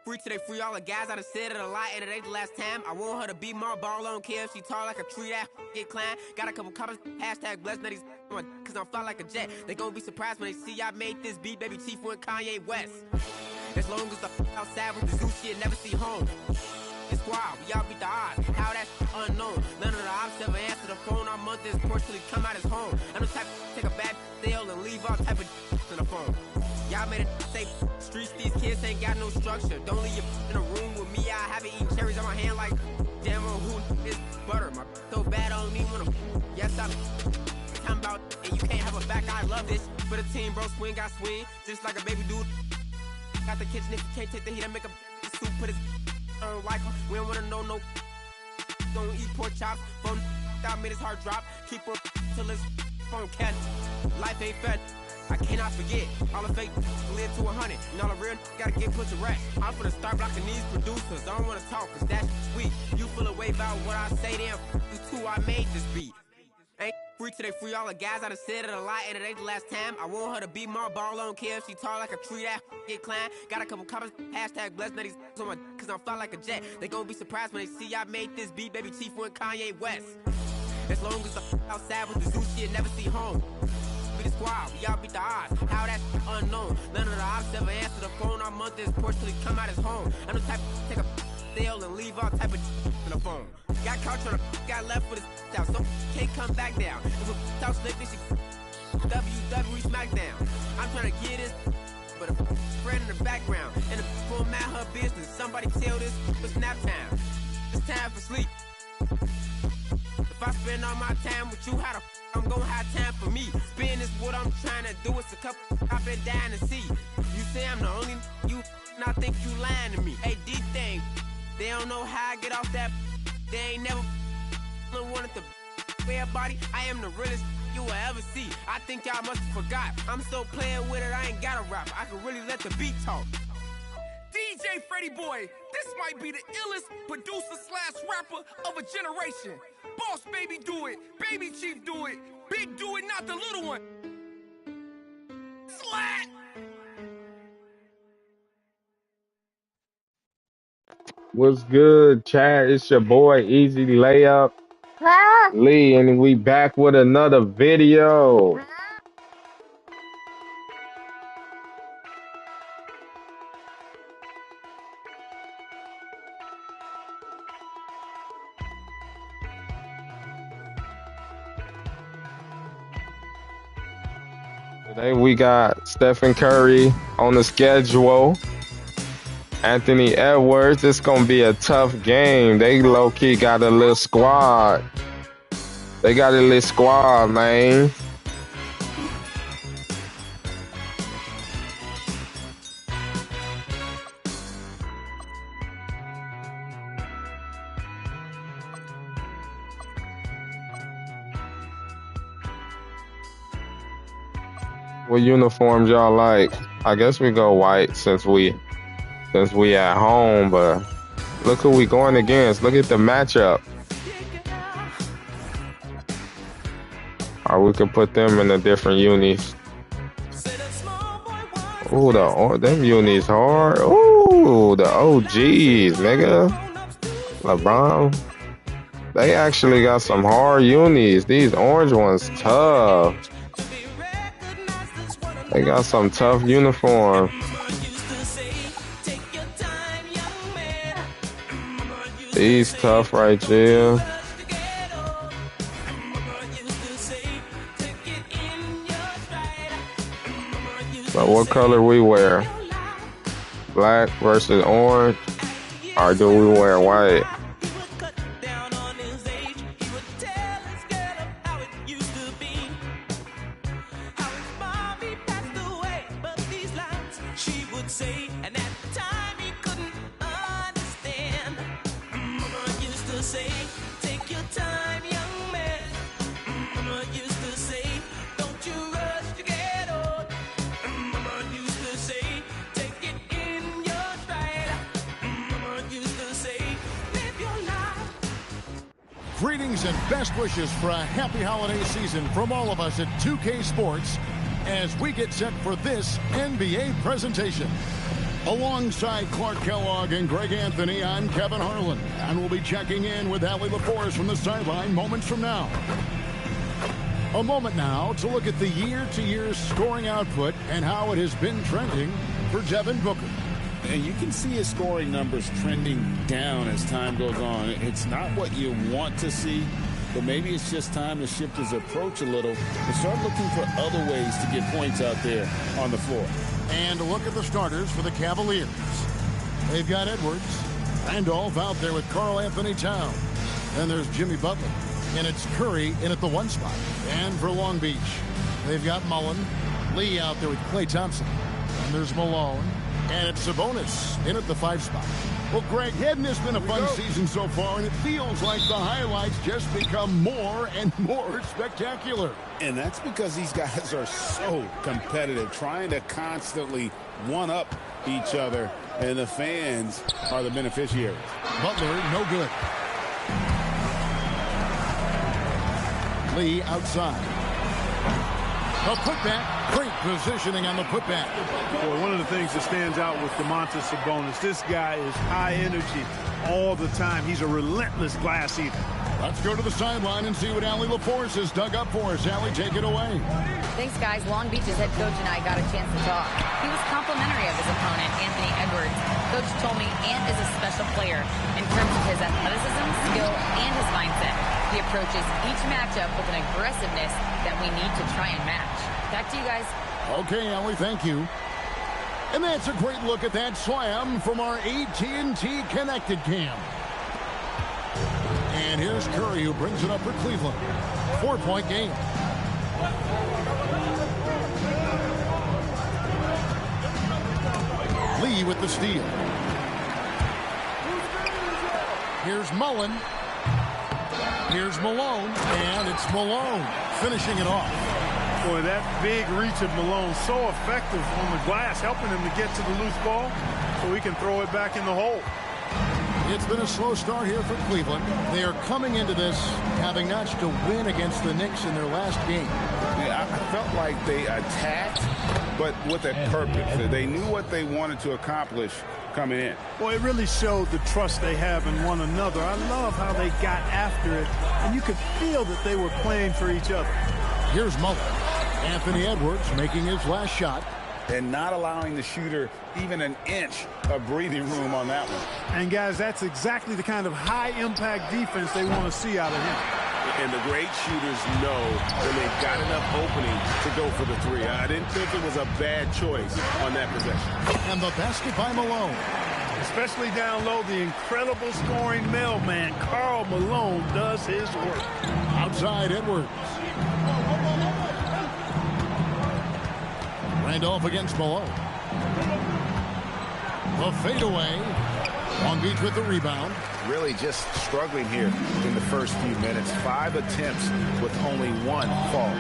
free today, free all the guys. I done said it a lot, and it ain't the last time. I want her to be my ball, I don't care if she tall like a tree, that get climb. Got a couple comments, hashtag blessed, now these cause I'm fly like a jet. They gon' be surprised when they see I made this beat, baby Chief went Kanye West. As long as the outside with the zoo shit, never see home. It's squad, we all beat the odds. How that's unknown. None of the ops ever answer the phone. Our month is poor till he come out his home. I'm the type to take a bad deal and leave all type of in the phone. Y'all made it safe. Streets, these kids ain't got no structure. Don't leave your in a room with me. I haven't eaten cherries on my hand like damn on who is butter. My so bad I don't even wanna. Yes, I'm talking about and you can't have a back. I love this. For the team, bro, swing, got swing. Just like a baby dude. Got the kitchen if you can't take the heat, I make a soup, put his like him. We don't wanna know no. Don't eat pork chops. Phone that made his heart drop. Keep her till his phone catch. Life ain't fed. I cannot forget. All the fake live to 100. And all the real gotta get put to rest. I'm finna start blocking these producers. I don't wanna talk, cause that's weak. You feel a way about what I say, damn. You too, I made this beat. Ain't free today, free all the guys. I done said it a lot, and it ain't the last time. I want her to be my ball, I don't care if she tall like a tree, that get climb. Got a couple comments, hashtag blessed, now these on my cause I'm fly like a jet. They gon' be surprised when they see I made this beat, baby Chief went Kanye West. As long as the outside with the zoo shit, never see home. We the squad, we all beat the odds. How that's unknown. None of the ops ever answer the phone. Our month is poor till he come out his home. I'm the type to take a deal and leave all type of in the phone. Got caught trying to got left with his out, so can't come back down. If a talk slick, this shit WWE SmackDown. I'm trying to get this, but a friend in the background. And the format her business. Somebody tell this it's nap time. It's time for sleep. If I spend all my time with you, how the I'm gonna have time for me. Spin is what I'm trying to do. It's a couple I've been dying to see. You say I'm the only you, and I think you lying to me. Hey, deep thing, they don't know how I get off that. They ain't never wanted to wear a body. I am the realest you will ever see. I think y'all must have forgot. I'm still playing with it. I ain't got a rap. I can really let the beat talk. DJ Freddie Boy, this might be the illest producer slash rapper of a generation. Boss Baby do it, Baby Chief do it, Big do it, not the little one. Slat! What's good, Chad? It's your boy Easy Layup Lee, and we back with another video. Today we got Stephen Curry on the schedule. Anthony Edwards. It's gonna be a tough game. They low-key got a little squad. They got a little squad, man. What uniforms y'all like? I guess we go white since we at home, but look who we going against. Look at the matchup. Or we could put them in the different unis. Ooh, them unis hard. Ooh, the OGs, nigga. LeBron. They actually got some hard unis. These orange ones tough. They got some tough uniforms. These tough right here. But what color we wear? Black versus orange? Or do we wear white? Greetings and best wishes for a happy holiday season from all of us at 2K Sports as we get set for this NBA presentation. Alongside Clark Kellogg and Greg Anthony, I'm Kevin Harlan, and we'll be checking in with Allie LaForce from the sideline moments from now. A moment now to look at the year-to-year scoring output and how it has been trending for Devin Booker. And you can see his scoring numbers trending down as time goes on. It's not what you want to see, but maybe it's just time to shift his approach a little and start looking for other ways to get points out there on the floor. And look at the starters for the Cavaliers. They've got Edwards, Randolph out there with Karl Anthony Towns. Then there's Jimmy Butler, and it's Curry in at the 1 spot. And for Long Beach, they've got Mullen, Lee out there with Klay Thompson. And there's Malone, and it's Sabonis in at the 5 spot. Well, Greg, hadn't this been a fun season so far? And it feels like the highlights just become more and more spectacular. And that's because these guys are so competitive, trying to constantly one-up each other, and the fans are the beneficiaries. Butler, no good. Lee outside. A putback. Great positioning on the putback. Boy, one of the things that stands out with Domantas Sabonis, this guy is high energy all the time. He's a relentless glass eater. Let's go to the sideline and see what Allie LaForce has dug up for us. Allie, take it away. Thanks, guys. Long Beach's head coach and I got a chance to talk. He was complimentary of his opponent, Anthony Edwards. Coach told me Ant is a special player in terms of his athleticism, skill, and his mindset. He approaches each matchup with an aggressiveness that we need to try and match. Back to you guys. Okay, Allie, thank you. And that's a great look at that slam from our AT&T Connected Cam. And here's Curry, who brings it up for Cleveland. 4-point game. Lee with the steal. Here's Mullen. Here's Malone, and it's Malone finishing it off. Boy, that big reach of Malone, so effective on the glass, helping him to get to the loose ball so he can throw it back in the hole. It's been a slow start here for Cleveland. They are coming into this having notched a win against the Knicks in their last game. Yeah, I felt like they attacked, but with a purpose. They knew what they wanted to accomplish coming in. Well, it really showed the trust they have in one another. I love how they got after it, and you could feel that they were playing for each other. Here's Mullen. Anthony Edwards making his last shot. And not allowing the shooter even an inch of breathing room on that one. And, guys, that's exactly the kind of high-impact defense they want to see out of him. And the great shooters know when they've got enough opening to go for the three. I didn't think it was a bad choice on that possession. And the basket by Malone. Especially down low, the incredible scoring mailman, Karl Malone, does his work. Outside Edwards. Randolph against Malone. The fadeaway. Long Beach with the rebound. Really just struggling here in the first few minutes. 5 attempts with only 1 fall.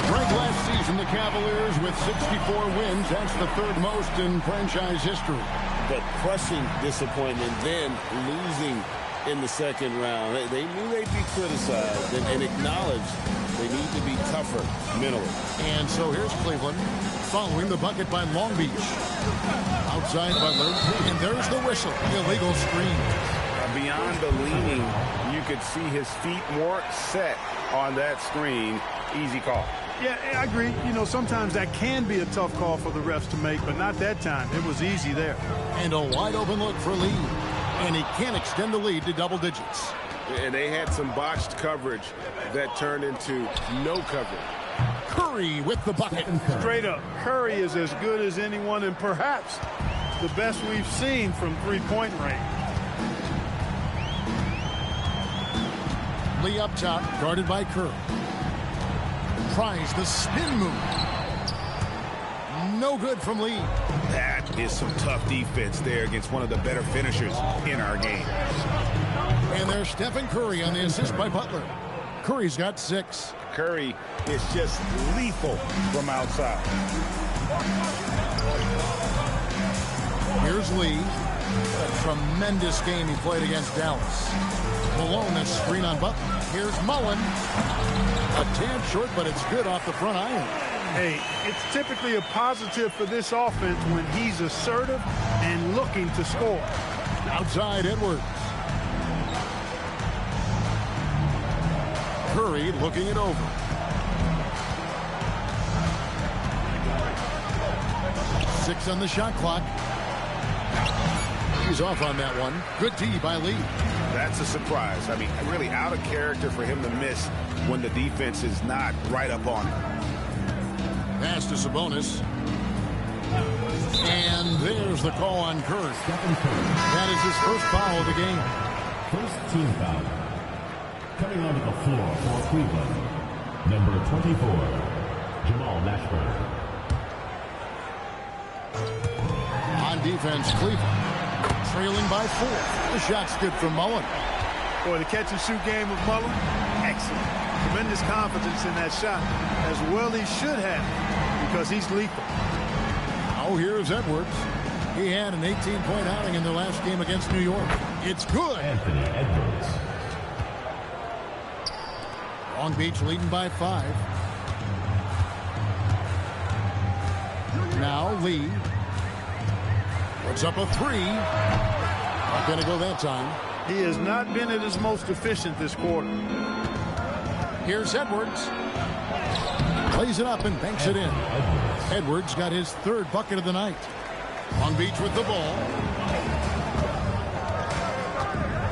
Greg, last season the Cavaliers with 64 wins. That's the 3rd most in franchise history. But crushing disappointment, then losing in the second round. They knew they'd be criticized and acknowledged they need to be tougher mentally. And so here's Cleveland following the bucket by Long Beach. Outside Butler, and there's the whistle. Illegal screen. Beyond the leaning, you could see his feet more set on that screen. Easy call. Yeah, I agree. You know, sometimes that can be a tough call for the refs to make, but not that time. It was easy there. And a wide open look for Lee. And he can't extend the lead to double digits. And they had some botched coverage that turned into no coverage. Curry with the bucket. Straight up, Curry is as good as anyone and perhaps the best we've seen from three-point range. Lee up top, guarded by Curry. Tries the spin move. No good from Lee. That is some tough defense there against one of the better finishers in our game. And there's Stephen Curry on the assist by Butler. Curry's got 6. Curry is just lethal from outside. Here's Lee. A tremendous game he played against Dallas. Malone, a screen on Butler. Here's Mullen. A tad short, but it's good off the front iron. Hey, it's typically a positive for this offense when he's assertive and looking to score. Outside Edwards. Curry looking it over. Six on the shot clock. He's off on that one. Good D by Lee. That's a surprise. I mean, really out of character for him to miss when the defense is not right up on him. Pass to Sabonis. And there's the call on Curry. That is his first foul of the game. First team foul. Coming onto the floor for Cleveland, number 24, Jamal Mashburn. On defense, Cleveland trailing by 4. The shot's good from Mullen. Boy, the catch-and-shoot game of Mullen, excellent. Tremendous confidence in that shot, as well he should have, because he's lethal. Now here's Edwards. He had an 18-point outing in their last game against New York. It's good. Anthony Edwards. Long Beach leading by 5. Now Lee. Puts up a 3. Not going to go that time. He has not been at his most efficient this quarter. Here's Edwards. Plays it up and banks it in. Edwards got his 3rd bucket of the night. Long Beach with the ball.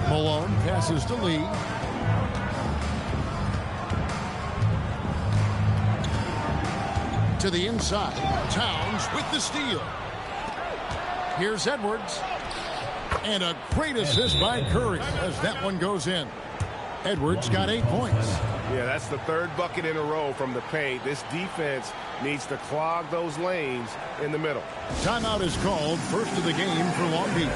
Malone passes to Lee. To the inside. Towns with the steal. Here's Edwards. And a great assist by Curry as that one goes in. Edwards got 8 points. Yeah, that's the 3rd bucket in a row from the paint. This defense needs to clog those lanes in the middle. Timeout is called. First of the game for Long Beach.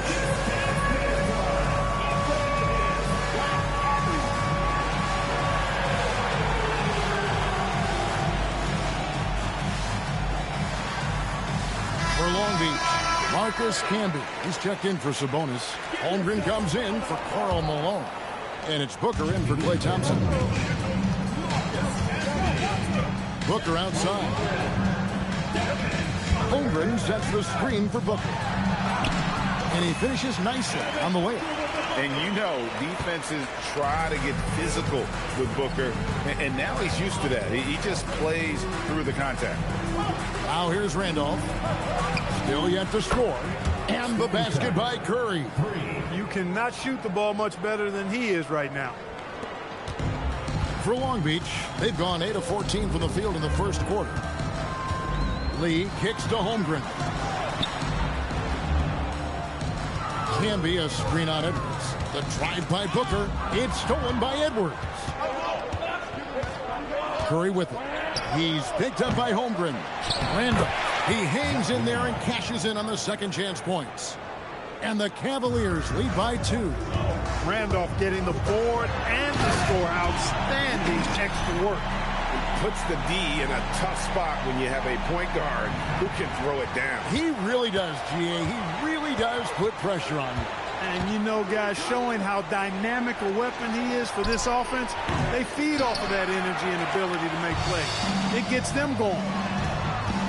For Long Beach, Marcus Camby. He's checked in for Sabonis. Holmgren comes in for Karl Malone. And it's Booker in for Klay Thompson. Booker outside. Holmgren sets the screen for Booker. And he finishes nicely on the way. And you know, defenses try to get physical with Booker. And now he's used to that. He just plays through the contact. Now here's Randolph. Still yet to score. And the basket by Curry. You cannot shoot the ball much better than he is right now. For Long Beach, they've gone 8 of 14 from the field in the first quarter. Lee kicks to Holmgren. Camby a screen on Edwards. The drive by Booker. It's stolen by Edwards. Curry with it. He's picked up by Holmgren. Randall. He hangs in there and cashes in on the second chance points. And the Cavaliers lead by 2. Randolph getting the board and the score. Outstanding extra work. He puts the D in a tough spot when you have a point guard who can throw it down. He really does, GA. He really does put pressure on you. And you know, guys, showing how dynamic a weapon he is for this offense, they feed off of that energy and ability to make plays. It gets them going.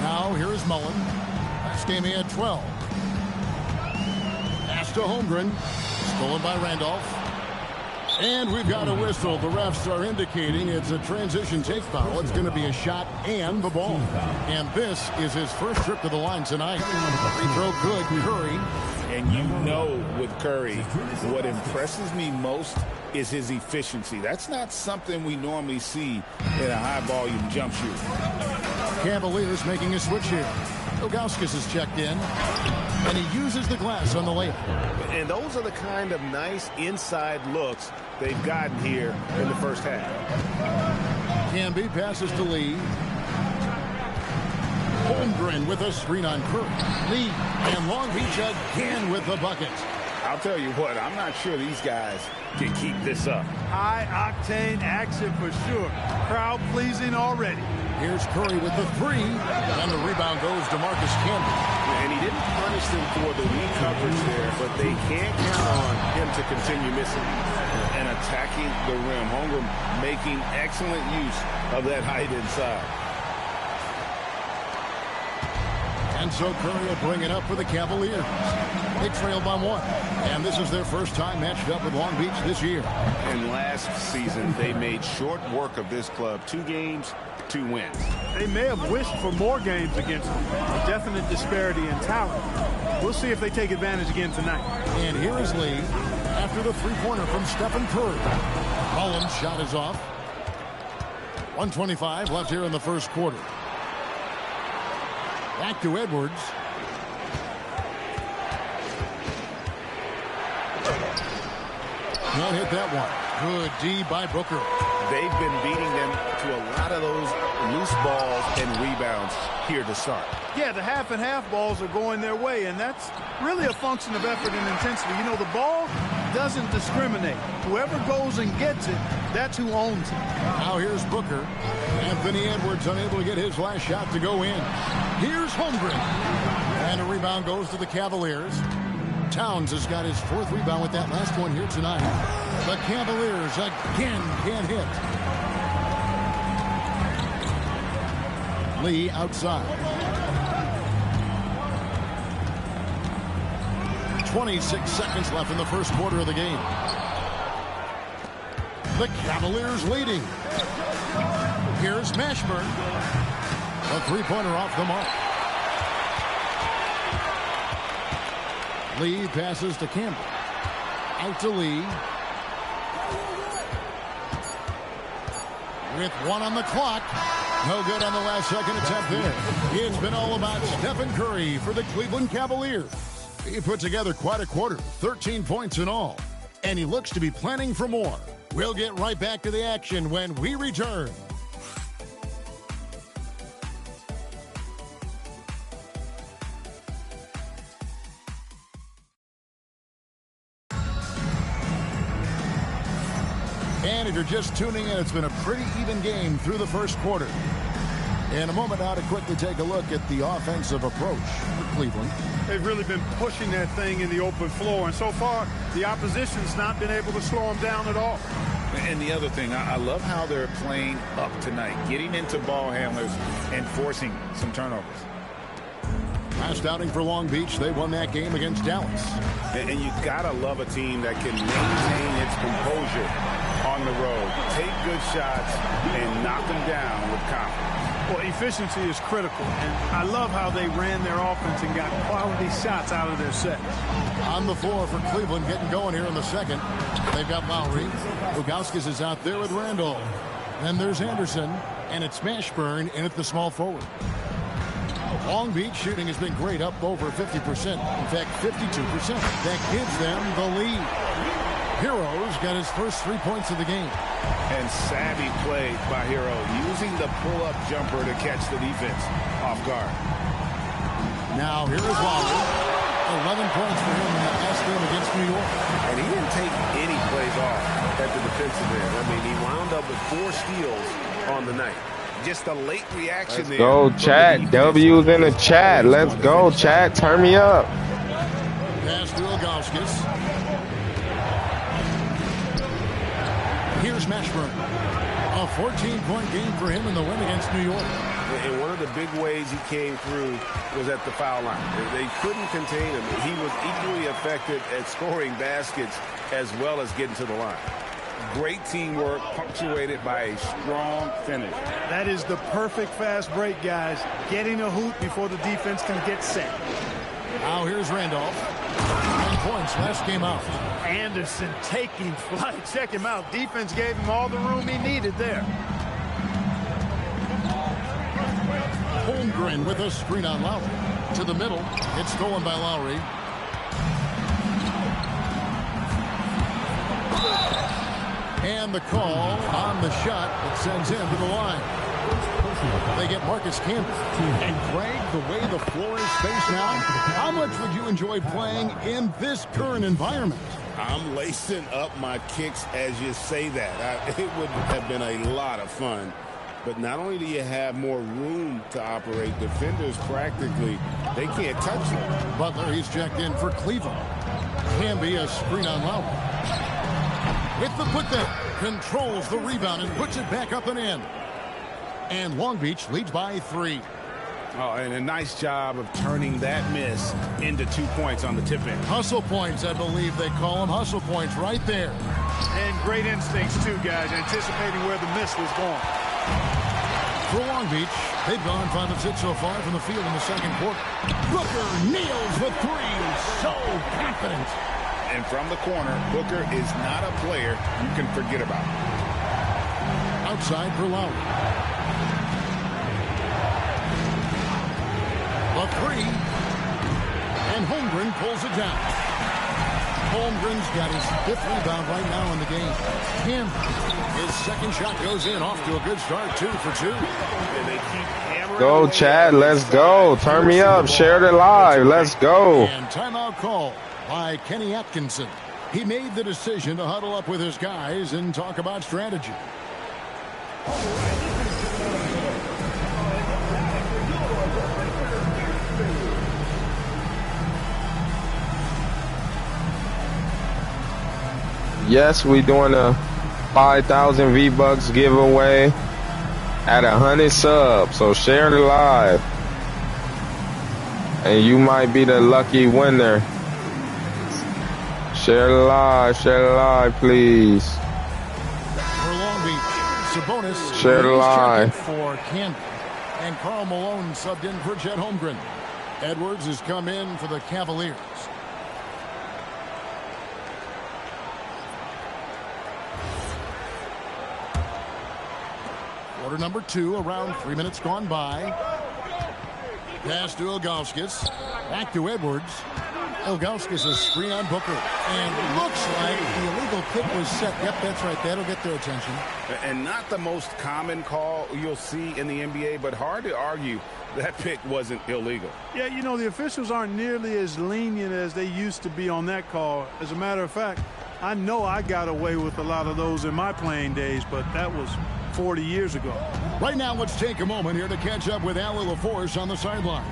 Now here's Mullen. Last game he had 12. Pass to Holmgren. Stolen by Randolph. And we've got a whistle. The refs are indicating it's a transition take foul. It's going to be a shot and the ball. And this is his first trip to the line tonight. Free throw good, Curry. And you know with Curry, what impresses me most is his efficiency. That's not something we normally see in a high-volume jump shoot. Cavaliers making a switch here. Ilgauskas is checked in, and he uses the glass on the layup. And those are the kind of nice inside looks they've gotten here in the first half. Camby passes to Lee. Holmgren with a screen on Curry. Lee and Long Beach again with the bucket. I'll tell you what, I'm not sure these guys can keep this up. High-octane action for sure. Crowd-pleasing already. Here's Curry with the 3, and the rebound goes to Marcus Camby. And he didn't punish them for the weak coverage there, but they can't count on him to continue missing and attacking the rim. Holmgren making excellent use of that height inside. And so Curry will bring it up for the Cavaliers. They trail by 1. And this is their first time matched up with Long Beach this year. And last season, they made short work of this club. 2 games, 2 wins. They may have wished for more games against them. A definite disparity in talent. We'll see if they take advantage again tonight. And here is Lee after the three-pointer from Stephen Curry. Collins' shot is off. 1:25 left here in the first quarter. Back to Edwards. Won't hit that one. Good D by Booker. They've been beating them to a lot of those loose balls and rebounds here to start. Yeah, the half and half balls are going their way, and that's really a function of effort and intensity. You know, the ball doesn't discriminate. Whoever goes and gets it, that's who owns it. Now here's Booker. Anthony Edwards unable to get his last shot to go in. Here's Holmgren. And a rebound goes to the Cavaliers. Towns has got his 4th rebound with that last one here tonight. The Cavaliers again can't hit. Lee outside. 26 seconds left in the first quarter of the game. The Cavaliers leading. Here's Mashburn. A three-pointer off the mark. Lee passes to Campbell. Out to Lee. With 1 on the clock. No good on the last second attempt there. It's been all about Stephen Curry for the Cleveland Cavaliers. He put together quite a quarter, 13 points in all. And he looks to be planning for more. We'll get right back to the action when we return. And if you're just tuning in, it's been a pretty even game through the first quarter. In a moment now to quickly take a look at the offensive approach for Cleveland. They've really been pushing that thing in the open floor, and so far the opposition's not been able to slow them down at all. And the other thing, I love how they're playing up tonight, getting into ball handlers and forcing some turnovers. Last outing for Long Beach, they won that game against Dallas. And you gotta love a team that can maintain its composure on the road, take good shots, and knock them down with confidence. Well, efficiency is critical, and I love how they ran their offense and got quality shots out of their sets. On the floor for Cleveland, getting going here in the second. They've got Lowry. Lugauskas is out there with Randall. Then there's Anderson, and it's Mashburn in at the small forward. Long Beach shooting has been great, up over 50%. In fact, 52%. That gives them the lead. Hero's got his first 3 points of the game. And savvy play by Hero, using the pull-up jumper to catch the defense off guard. Now here is Lowry. 11 points for him in that last game against New York. And he didn't take any plays off at the defensive end. I mean, he wound up with 4 steals on the night. Just a late reaction there. Go, chat. W's in the chat. Let's go, chat. Turn me up. Pass to Lugauskas. Here's Mashburn. A 14-point game for him in the win against New York. And one of the big ways he came through was at the foul line. They couldn't contain him. He was equally effective at scoring baskets as well as getting to the line. Great teamwork punctuated by a strong finish. That is the perfect fast break, guys. Getting a hoop before the defense can get set. Now here's Randolph. 9 points last game out. Anderson taking flight. Check him out. Defense gave him all the room he needed there. Holmgren with a screen on Lowry. To the middle. It's stolen by Lowry. And the call on the shot that sends him to the line. They get Marcus Campbell. And Greg, the way the floor is spaced now, how much would you enjoy playing in this current environment? I'm lacing up my kicks as you say that. It would have been a lot of fun. But not only do you have more room to operate, defenders practically, they can't touch you. Butler, he's checked in for Cleveland. Can be a screen on Lowry. With the putback, controls the rebound and puts it back up and in. And Long Beach leads by 3. Oh, and a nice job of turning that miss into 2 points on the tip end. Hustle points, I believe they call them. Hustle points right there. And great instincts, too, guys, anticipating where the miss was going. For Long Beach, they've gone 5 of 6 so far from the field in the second quarter. Booker nails the three. So confident. And from the corner, Booker is not a player you can forget about. Outside for Lowry. The three. And Holmgren pulls it down. Holmgren's got his 5th rebound right now in the game. His second shot goes in, off to a good start, 2 for 2. Go, Chad. Let's go. Turn me up. Share it live. Let's go. And timeout call by Kenny Atkinson. He made the decision to huddle up with his guys and talk about strategy. Yes, we doing a 5,000 V-Bucks giveaway at 100 subs. So share it live. And you might be the lucky winner. Share it live, please. For Long Beach, Sabonis share it live. For Camden. And Karl Malone subbed in for Chet Holmgren. Edwards has come in for the Cavaliers. Quarter number 2, around 3 minutes gone by. Pass to Ilgauskas. Back to Edwards. Ilgauskas is screen on Booker. And looks like the illegal pick was set. Yep, that's right. That'll get their attention. And not the most common call you'll see in the NBA, but hard to argue that pick wasn't illegal. Yeah, you know, the officials aren't nearly as lenient as they used to be on that call. As a matter of fact, I know I got away with a lot of those in my playing days, but that was 40 years ago. Right now, let's take a moment here to catch up with Allie LaForce on the sidelines.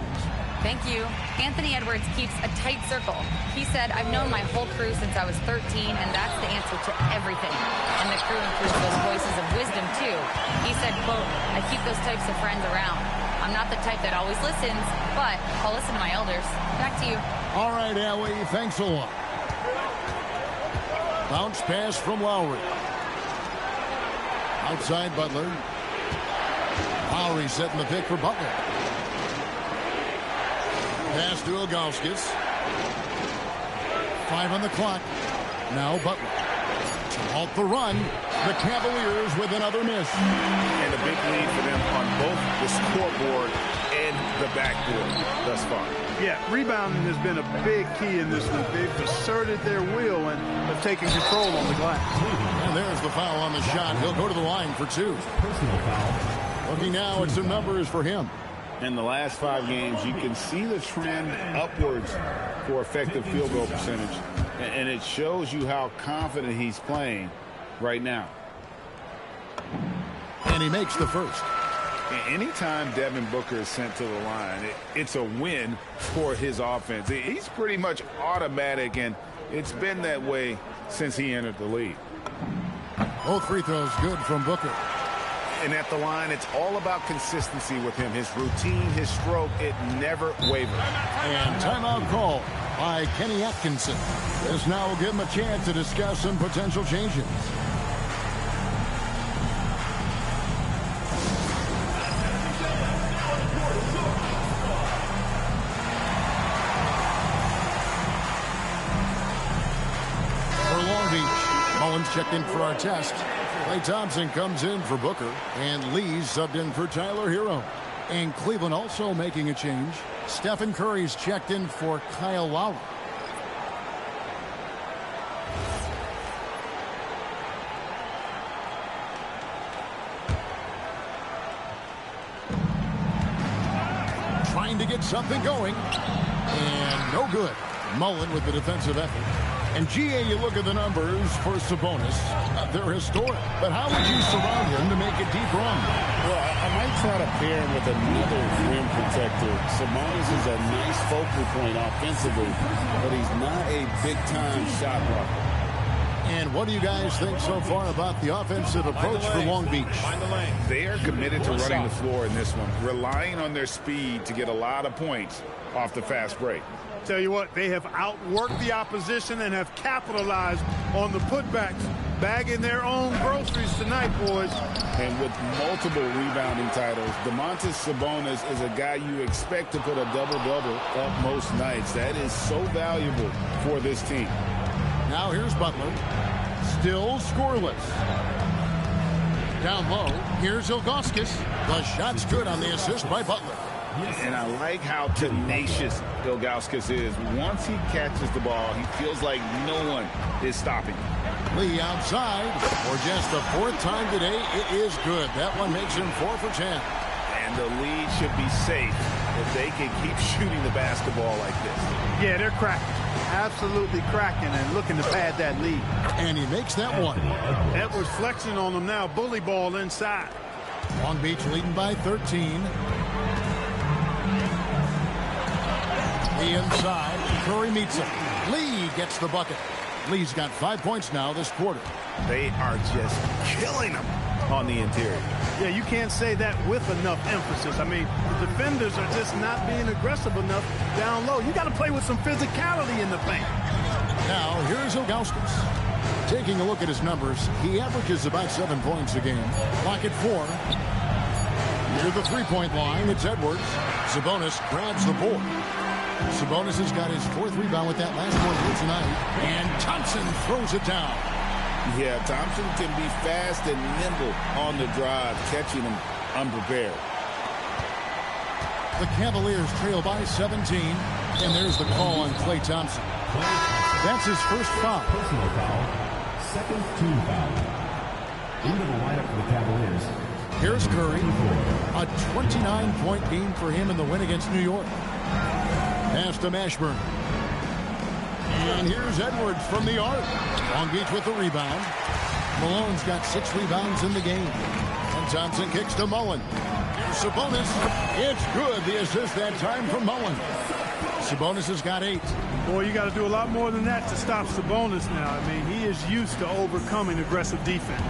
Thank you. Anthony Edwards keeps a tight circle. He said, I've known my whole crew since I was 13, and that's the answer to everything. And the crew includes those voices of wisdom, too. He said, quote, I keep those types of friends around. I'm not the type that always listens, but I'll listen to my elders. Back to you. All right, Allie, thanks a lot. Bounce pass from Lowry. Outside Butler. Lowry setting the pick for Butler. Pass to Ilgauskas. 5 on the clock. Now Butler. To halt the run. The Cavaliers with another miss. And a big lead for them on both the scoreboard and the backboard thus far. Yeah, rebounding has been a big key in this one. They've asserted their will and have taken control on the glass. And there's the foul on the shot. He'll go to the line for 2. Personal foul. Looking now at some numbers for him. In the last 5 games, you can see the trend upwards for effective field goal percentage. And it shows you how confident he's playing right now. And he makes the first. Anytime Devin Booker is sent to the line, it's a win for his offense. He's pretty much automatic, and it's been that way since he entered the league. Both free throws good from Booker. And at the line, it's all about consistency with him. His routine, his stroke, it never wavers. And timeout call by Kenny Atkinson. This now will give him a chance to discuss some potential changes. For Long Beach, Mullins checked in for our test. Klay Thompson comes in for Booker, and Lee's subbed in for Tyler Hero. And Cleveland also making a change. Stephen Curry's checked in for Kyle Lowry. Trying to get something going. And no good. Mullen with the defensive effort. And GA, you look at the numbers for Sabonis. They're historic. But how would you surround him to make a deep run? Well, I might try to pair him with another rim protector. Sabonis is a nice focal point offensively, but he's not a big-time shot blocker. And what do you guys think so far about the offensive approach for Long Beach? They are committed to running the floor in this one, relying on their speed to get a lot of points off the fast break. Tell you what, they have outworked the opposition and have capitalized on the putbacks, bagging their own groceries tonight, boys. And with multiple rebounding titles, Domantas Sabonis is a guy you expect to put a double-double up most nights. That is so valuable for this team. Now here's Butler. Still scoreless. Down low, here's Ilgauskas. The shot's good on the assist by Butler. And I like how tenacious Ilgauskas is. Once he catches the ball, he feels like no one is stopping him. Lee outside for just the fourth time today. It is good. That one makes him 4 for 10. And the lead should be safe if they can keep shooting the basketball like this. Yeah, they're cracking. Absolutely cracking and looking to pad that lead. And he makes that one. Edwards flexing on them now. Bully ball inside. Long Beach leading by 13. Lee inside. Curry meets him. Lee gets the bucket. Lee's got 5 points now this quarter. They are just killing them on the interior. Yeah, you can't say that with enough emphasis. I mean, the defenders are just not being aggressive enough down low. You got to play with some physicality in the paint. Now, here's Ilgauskas. Taking a look at his numbers, he averages about 7 points a game. Clock at 4. Near the three-point line, it's Edwards. Sabonis grabs the board. Sabonis has got his 4th rebound with that last one here tonight. And Thompson throws it down. Yeah, Thompson can be fast and nimble on the drive, catching him unprepared. The Cavaliers trail by 17. And there's the call on Klay Thompson. That's his first foul. Personal foul. Second team foul. Into the lineup for the Cavaliers. Here's Curry. A 29-point game for him in the win against New York. Pass to Mashburn. And here's Edwards from the arc. Long Beach with the rebound. Malone's got 6 rebounds in the game. And Thompson kicks to Mullen. Here's Sabonis. It's good. The assist that time from Mullen. Sabonis has got 8. Boy, you got to do a lot more than that to stop Sabonis now. I mean, he is used to overcoming aggressive defense.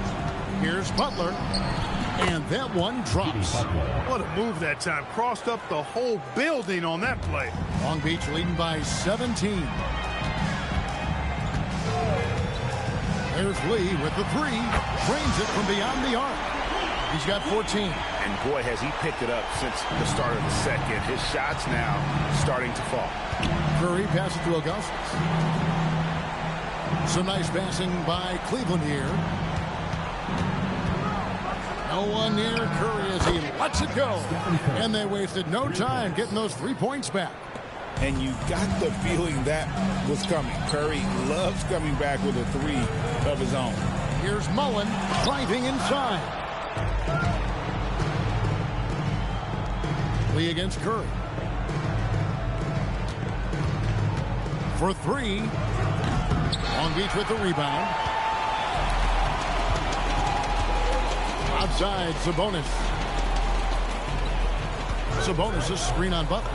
Here's Butler. And that one drops. What a move that time. Crossed up the whole building on that play. Long Beach leading by 17. There's Lee with the 3. Drains it from beyond the arc. He's got 14. And boy, has he picked it up since the start of the second. His shot's now starting to fall. Curry passes to Ilgauskas. Some nice passing by Cleveland here. No one near Curry as he lets it go. And they wasted no time getting those 3 points back. And you got the feeling that was coming. Curry loves coming back with a 3 of his own. Here's Mullen driving inside. Lee against Curry. For 3. Long Beach with the rebound. Outside, Sabonis. Sabonis is screen on Butler.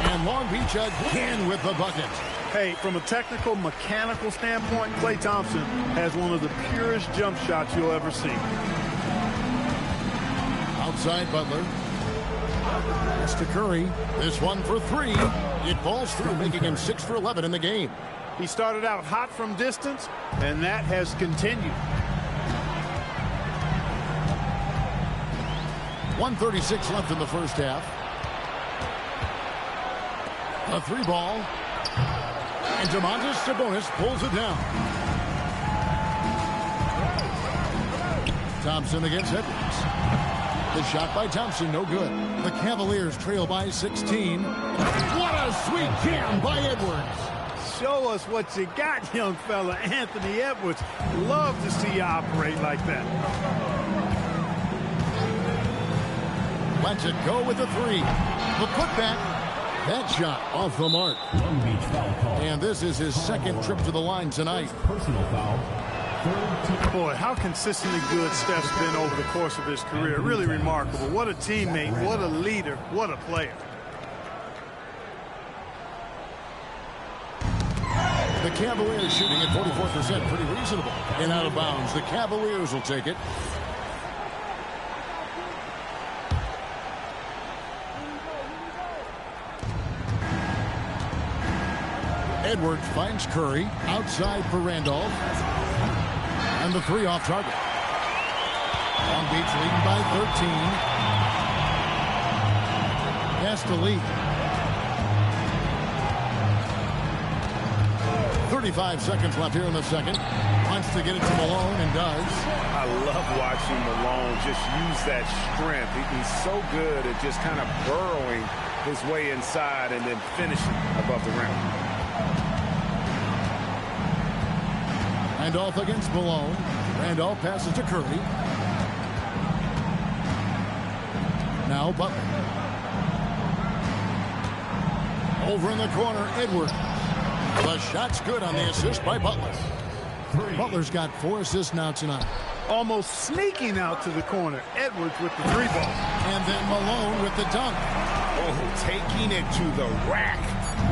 And Long Beach again with the bucket. Hey, from a technical, mechanical standpoint, Klay Thompson has one of the purest jump shots you'll ever see. Outside Butler. Pass to Curry. This one for 3. It falls through, making him 6 for 11 in the game. He started out hot from distance, and that has continued. 1:36 left in the first half. A 3 ball. And Domantas Sabonis pulls it down. Thompson against Edwards. The shot by Thompson, no good. The Cavaliers trail by 16. What a sweet jam by Edwards. Show us what you got, young fella. Anthony Edwards. Love to see you operate like that. Lets it go with the 3. The putback. That shot off the mark. Long Beach foul call. And this is his second trip to the line tonight. Personal foul. Boy, how consistently good Steph's been over the course of his career. Really remarkable. What a teammate. What a leader. What a player. The Cavaliers shooting at 44%. Pretty reasonable. And out of bounds. The Cavaliers will take it. Edwards finds Curry. Outside for Randolph. And the three off target. Long Beach leading by 13. Has to lead. 35 seconds left here in the second. Wants to get it to Malone and does. I love watching Malone just use that strength. He's so good at just kind of burrowing his way inside and then finishing above the rim. Randolph against Malone. Randolph passes to Curry. Now Butler. Over in the corner, Edwards. The shot's good on the assist by Butler. Butler's got 4 assists now tonight. Almost sneaking out to the corner. Edwards with the 3-ball. And then Malone with the dunk. Oh, taking it to the rack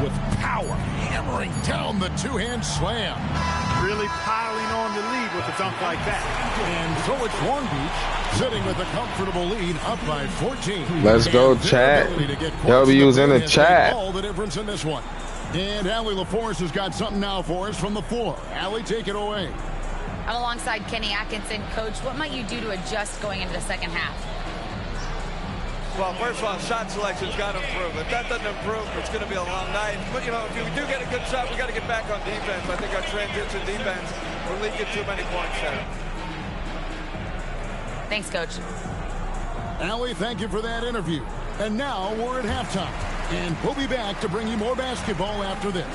with power. Hammering down the two-hand slam. Really piling on the lead with a dunk like that. And so it's Long Beach sitting with a comfortable lead up by 14. Let's go, chat. W's in the chat. All the difference in this one. And Allie LaForce has got something now for us from the floor. Allie, take it away. I'm alongside Kenny Atkinson. Coach, what might you do to adjust going into the second half? Well, first of all, shot selection's got to improve. If that doesn't improve, it's going to be a long night. But, you know, if we do get a good shot, we got to get back on defense. I think our transition defense, we're leaking too many points there. Thanks, Coach. Allie, thank you for that interview. And now we're at halftime. And we'll be back to bring you more basketball after this.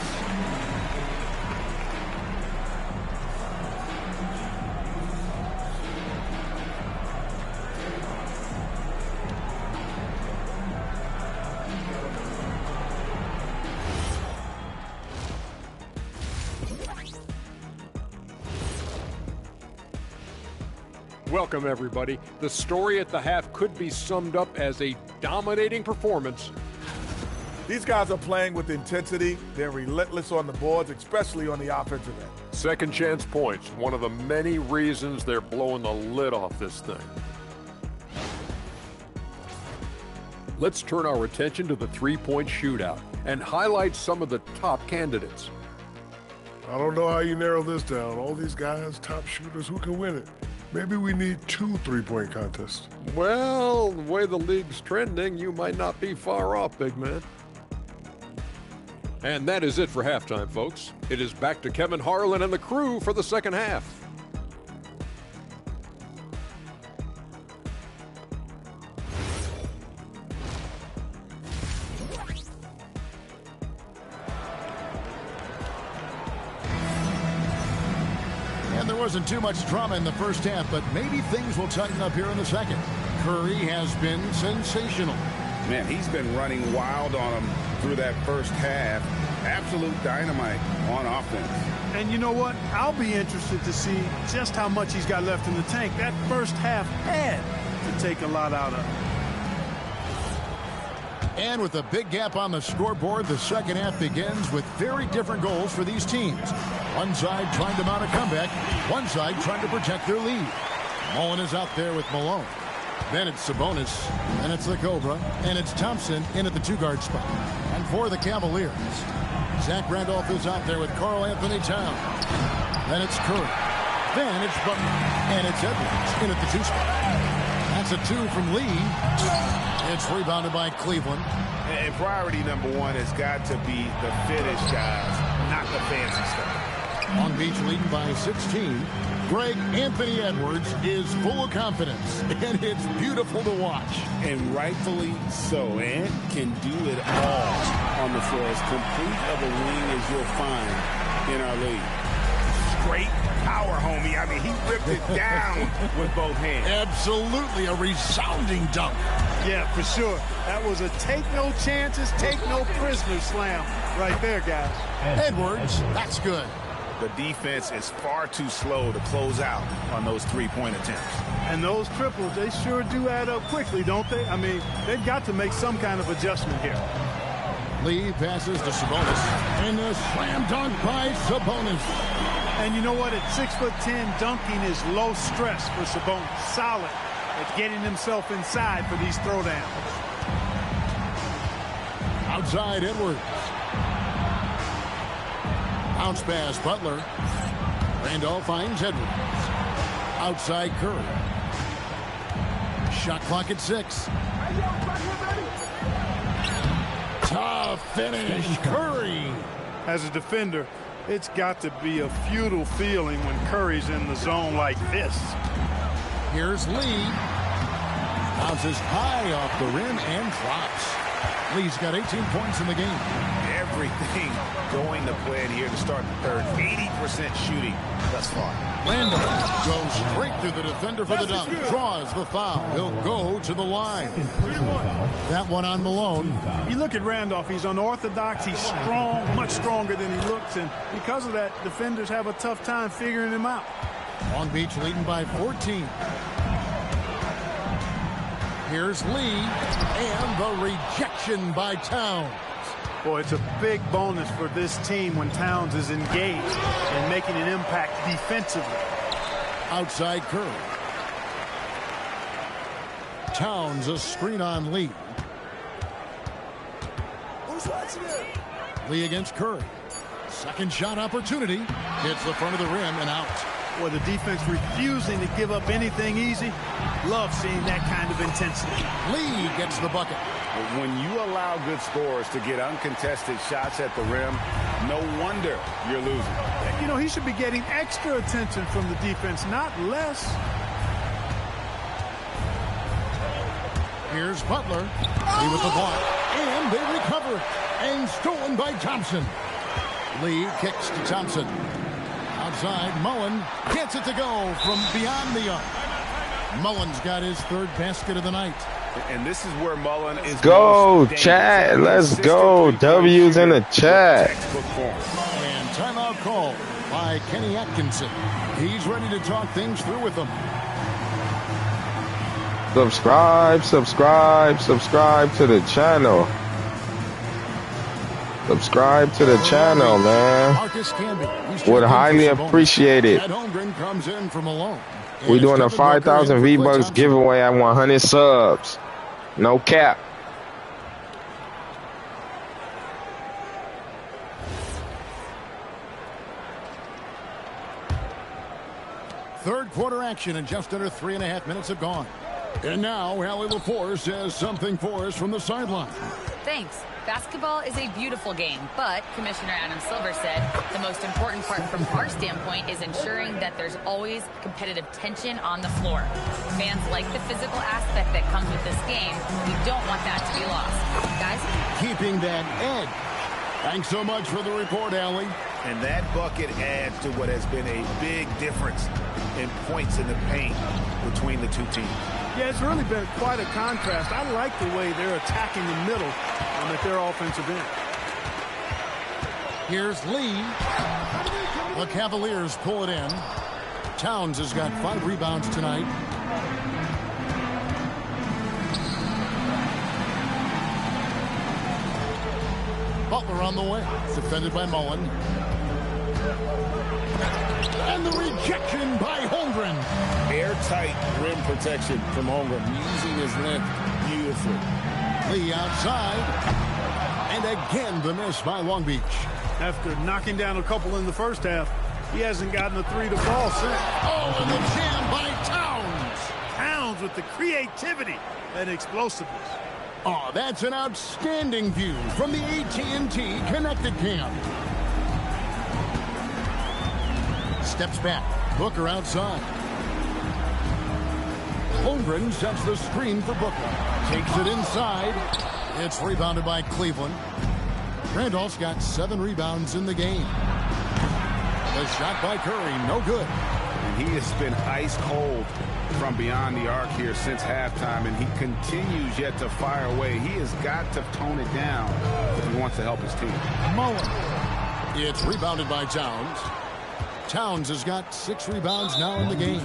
Welcome, everybody. The story at the half could be summed up as a dominating performance. These guys are playing with intensity. They're relentless on the boards, especially on the offensive end. Second chance points, one of the many reasons they're blowing the lid off this thing. Let's turn our attention to the three-point shootout and highlight some of the top candidates. I don't know how you narrow this down. All these guys, top shooters, who can win it? Maybe we need 2 three-point contests. Well, the way the league's trending, you might not be far off, big man. And that is it for halftime, folks. It is back to Kevin Harlan and the crew for the second half. And there wasn't too much drama in the first half, but maybe things will tighten up here in the second. Curry has been sensational. Man, he's been running wild on him through that first half. Absolute dynamite on offense. And you know what? I'll be interested to see just how much he's got left in the tank. That first half had to take a lot out of him. And with a big gap on the scoreboard, the second half begins with very different goals for these teams. One side trying to mount a comeback, one side trying to protect their lead. Mullen is out there with Malone. Then it's Sabonis, and it's the Cobra, and it's Thompson in at the 2-guard spot. And for the Cavaliers, Zach Randolph is out there with Karl Anthony Towns. Then it's Curry. Then it's Butler, and it's Edwards in at the 2 spot. That's a 2 from Lee. It's rebounded by Cleveland. And priority number 1 has got to be the finish, guys, not the fancy stuff. Long Beach leading by 16. Greg Anthony Edwards is full of confidence, and it's beautiful to watch. And rightfully so. Ant can do it all on the floor. As complete of a wing as you'll find in our league. Straight power, homie. I mean, he ripped it down with both hands. Absolutely a resounding dunk. Yeah, for sure. That was a take no chances, take no prisoners slam right there, guys. Edwards, that's good. The defense is far too slow to close out on those three-point attempts. And those triples, they sure do add up quickly, don't they? I mean, they've got to make some kind of adjustment here. Lee passes to Sabonis. And a slam dunk by Sabonis. And you know what? At 6'10", dunking is low stress for Sabonis. Solid at getting himself inside for these throwdowns. Outside Edwards. Bounce pass Butler. Randolph finds Edwards. Outside Curry. Shot clock at 6. Tough finish, Curry. As a defender, it's got to be a futile feeling when Curry's in the zone like this. Here's Lee. Bounces high off the rim and drops. Lee's got 18 points in the game. Everything going to plan here to start the third. 80% shooting thus far. Lando goes straight through the defender for the dunk. Draws the foul. He'll go to the line. That one on Malone. You look at Randolph. He's unorthodox. He's strong, much stronger than he looks. And because of that, defenders have a tough time figuring him out. Long Beach leading by 14. Here's Lee. And the rejection by Towns. Boy, it's a big bonus for this team when Towns is engaged and making an impact defensively. Outside Curry. Towns a screen on Lee. Who's watching it? Lee against Curry. Second shot opportunity. Hits the front of the rim and out. Boy, the defense refusing to give up anything easy. Love seeing that kind of intensity. Lee gets the bucket. When you allow good scorers to get uncontested shots at the rim, no wonder you're losing. You know, he should be getting extra attention from the defense, not less. Here's Butler. Lee with the block. And they recover it. And stolen by Thompson. Lee kicks to Thompson. Outside, Mullen gets it to go from beyond the arc. Mullen's got his third basket of the night. And this is where Mullen is. Go, chat. Let's go. W's in the chat. And timeout call by Kenny Atkinson. He's ready to talk things through with them. Subscribe, subscribe, subscribe to the channel. Subscribe to the channel, man. Marcus Camby. Would highly appreciate it. Ed Holmgren comes in from Malone. We're doing a 5,000 V-Bucks giveaway at 100 subs. No cap. Third quarter action and just under 3.5 minutes have gone. And now Allie LaForce has something for us from the sideline. Thanks. Basketball is a beautiful game, but Commissioner Adam Silver said the most important part from our standpoint is ensuring that there's always competitive tension on the floor. Fans like the physical aspect that comes with this game. We don't want that to be lost. Guys? Keeping that edge. Thanks so much for the report, Allie. And that bucket adds to what has been a big difference in points in the paint between the two teams. Yeah, it's really been quite a contrast. I like the way they're attacking the middle at their offensive end. Here's Lee. The Cavaliers pull it in. Towns has got 5 rebounds tonight. Butler on the way. Defended by Mullen. And the rejection by Holmgren. Airtight rim protection from Holmgren, using his length beautifully. Lee outside. And again the miss by Long Beach. After knocking down a couple in the first half, he hasn't gotten a three to fall since. Oh, and the jam by Towns. Towns with the creativity and explosiveness. Oh, that's an outstanding view from the AT&T Connected Cam. Steps back. Booker outside. Holmgren sets the screen for Booker. Takes it inside. It's rebounded by Cleveland. Randolph's got 7 rebounds in the game. The shot by Curry, no good. And he has been ice cold from beyond the arc here since halftime, and he continues yet to fire away. He has got to tone it down if he wants to help his team. Mullen. It's rebounded by Towns. Towns has got 6 rebounds now in the game.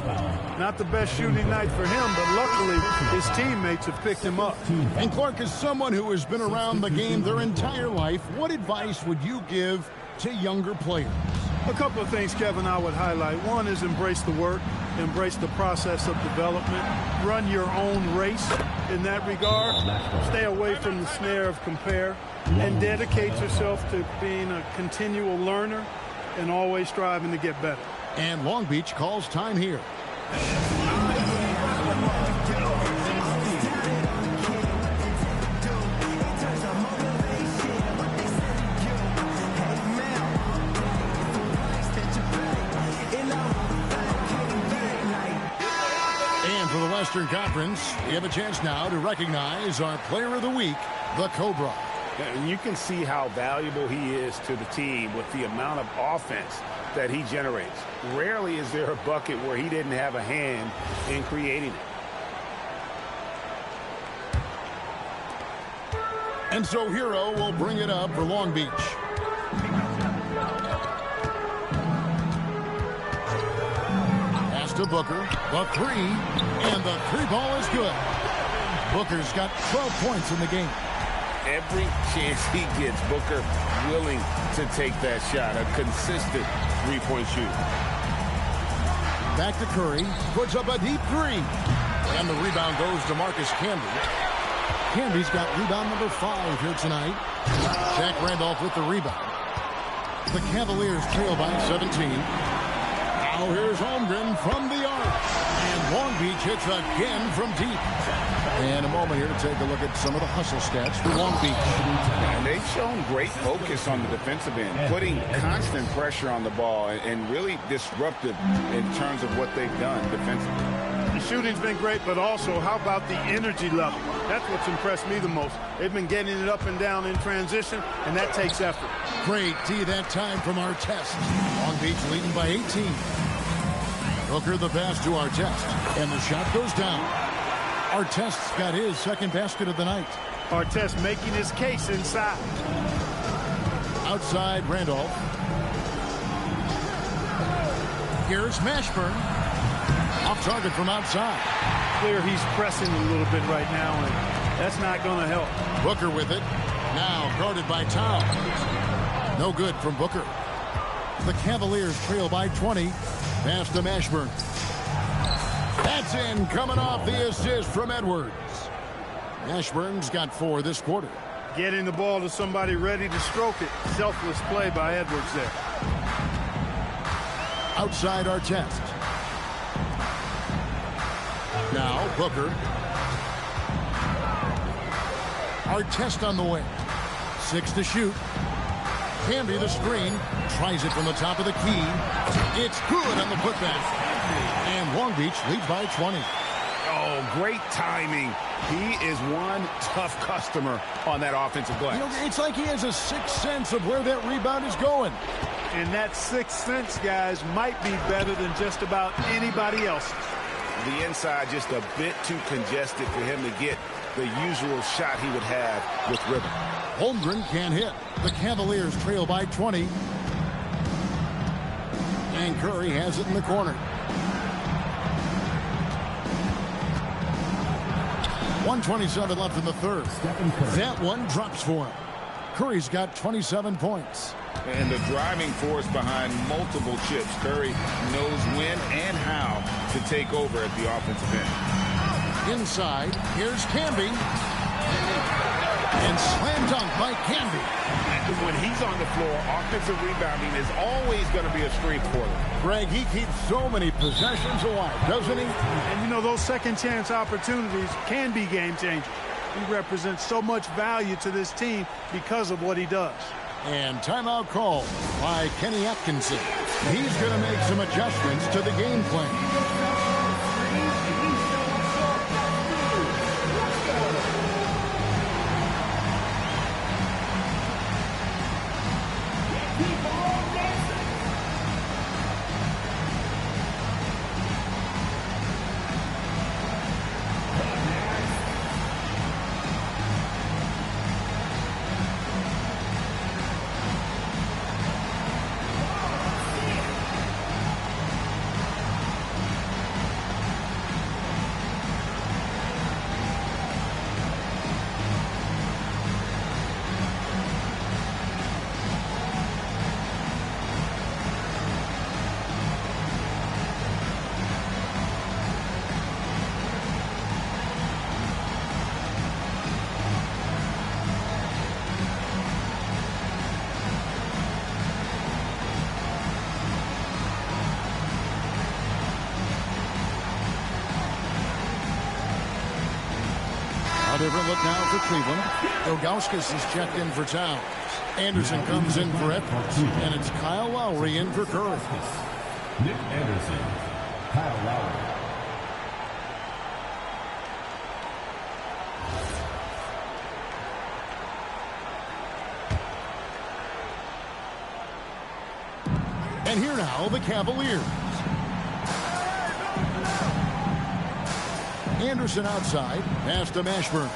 Not the best shooting night for him, but luckily his teammates have picked him up. And Clark, is someone who has been around the game their entire life, what advice would you give to younger players? A couple of things, Kevin, I would highlight. One is embrace the work, embrace the process of development, run your own race in that regard, stay away from the snare of compare, and dedicate yourself to being a continual learner and always striving to get better. And Long Beach calls time here. And for the Western Conference, we have a chance now to recognize our Player of the Week, the Cobra. And you can see how valuable he is to the team with the amount of offense that he generates. Rarely is there a bucket where he didn't have a hand in creating it. And so Hero will bring it up for Long Beach. Pass to Booker. The 3. And the 3 ball is good. Booker's got 12 points in the game. Every chance he gets, Booker willing to take that shot. A consistent three-point shoot. Back to Curry. Puts up a deep 3. And the rebound goes to Marcus Camby. Camby's got rebound number 5 here tonight. Jack Randolph with the rebound. The Cavaliers trail by 17. Now here's Holmgren from the arc. And Long Beach hits again from deep. And a moment here to take a look at some of the hustle stats for Long Beach. And they've shown great focus on the defensive end, putting constant pressure on the ball and really disruptive in terms of what they've done defensively. The shooting's been great, but also how about the energy level? That's what's impressed me the most. They've been getting it up and down in transition, and that takes effort. Great D that time from Artest. Long Beach leading by 18. Booker the pass to Artest, and the shot goes down. Artest's got his second basket of the night. Artest making his case inside. Outside Randolph. Here's Mashburn. Off target from outside. Clear he's pressing a little bit right now, and that's not going to help. Booker with it. Now guarded by Towns. No good from Booker. The Cavaliers trail by 20. Pass to Mashburn. That's in, coming off the assist from Edwards. Mashburn's got 4 this quarter. Getting the ball to somebody ready to stroke it. Selfless play by Edwards there. Outside Artest. Now Booker. Artest on the wing. 6 to shoot. Camby the screen. Tries it from the top of the key. It's good on the putback. And Long Beach leads by 20. Oh, great timing. He is one tough customer on that offensive glass. You know, it's like he has a sixth sense of where that rebound is going. And that sixth sense, guys, might be better than just about anybody else. The inside just a bit too congested for him to get the usual shot he would have with rhythm. Holmgren can't hit. The Cavaliers trail by 20. And Curry has it in the corner. 1:27 left in the third. That one drops for him. Curry's got 27 points. And the driving force behind multiple chips. Curry knows when and how to take over at the offensive end. Inside, here's Camby. And slam dunk by Camby. When he's on the floor, offensive rebounding is always going to be a strength for them. Greg, he keeps so many possessions alive, doesn't he? And you know, those second chance opportunities can be game changers. He represents so much value to this team because of what he does. And timeout called by Kenny Atkinson. He's going to make some adjustments to the game plan. A different look now for Cleveland. Ilgauskas is checked in for Towns. Anderson comes in for Edwards. And it's Kyle Lowry in for Curry. Nick Anderson, Kyle Lowry. And here now, the Cavaliers. Anderson outside. Pass to Mashburn.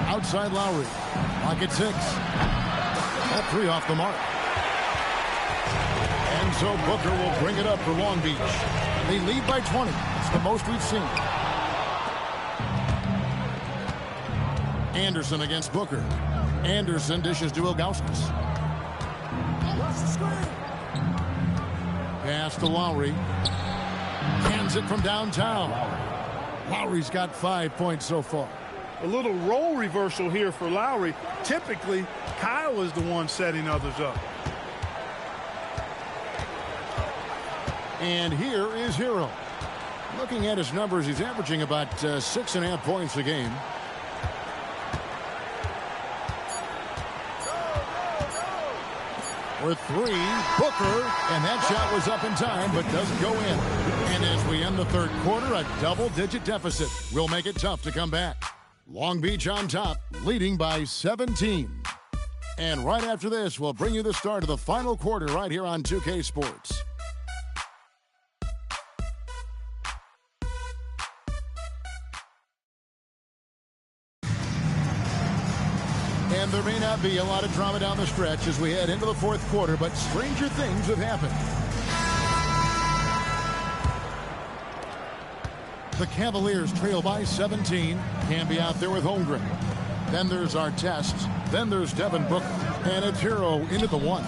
Outside Lowry. Pocket 6. That 3 off the mark. And so Booker will bring it up for Long Beach. They lead by 20. It's the most we've seen. Anderson against Booker. Anderson dishes to Ilgauskas. Pass to Lowry. Hands it from downtown. Lowry's got 5 points so far. A little role reversal here for Lowry. Typically, Kyle is the one setting others up. And here is Hero. Looking at his numbers, he's averaging about 6.5 points a game. For 3, Booker, and that shot was up in time, but doesn't go in. And as we end the third quarter, a double-digit deficit will make it tough to come back. Long Beach on top, leading by 17. And right after this, we'll bring you the start of the final quarter right here on 2K Sports. And there may not be a lot of drama down the stretch as we head into the fourth quarter, but stranger things have happened. The Cavaliers trail by 17. Camby out there with Holmgren. Then there's Artest. Then there's Devin Booker. And it's Hero into the 1.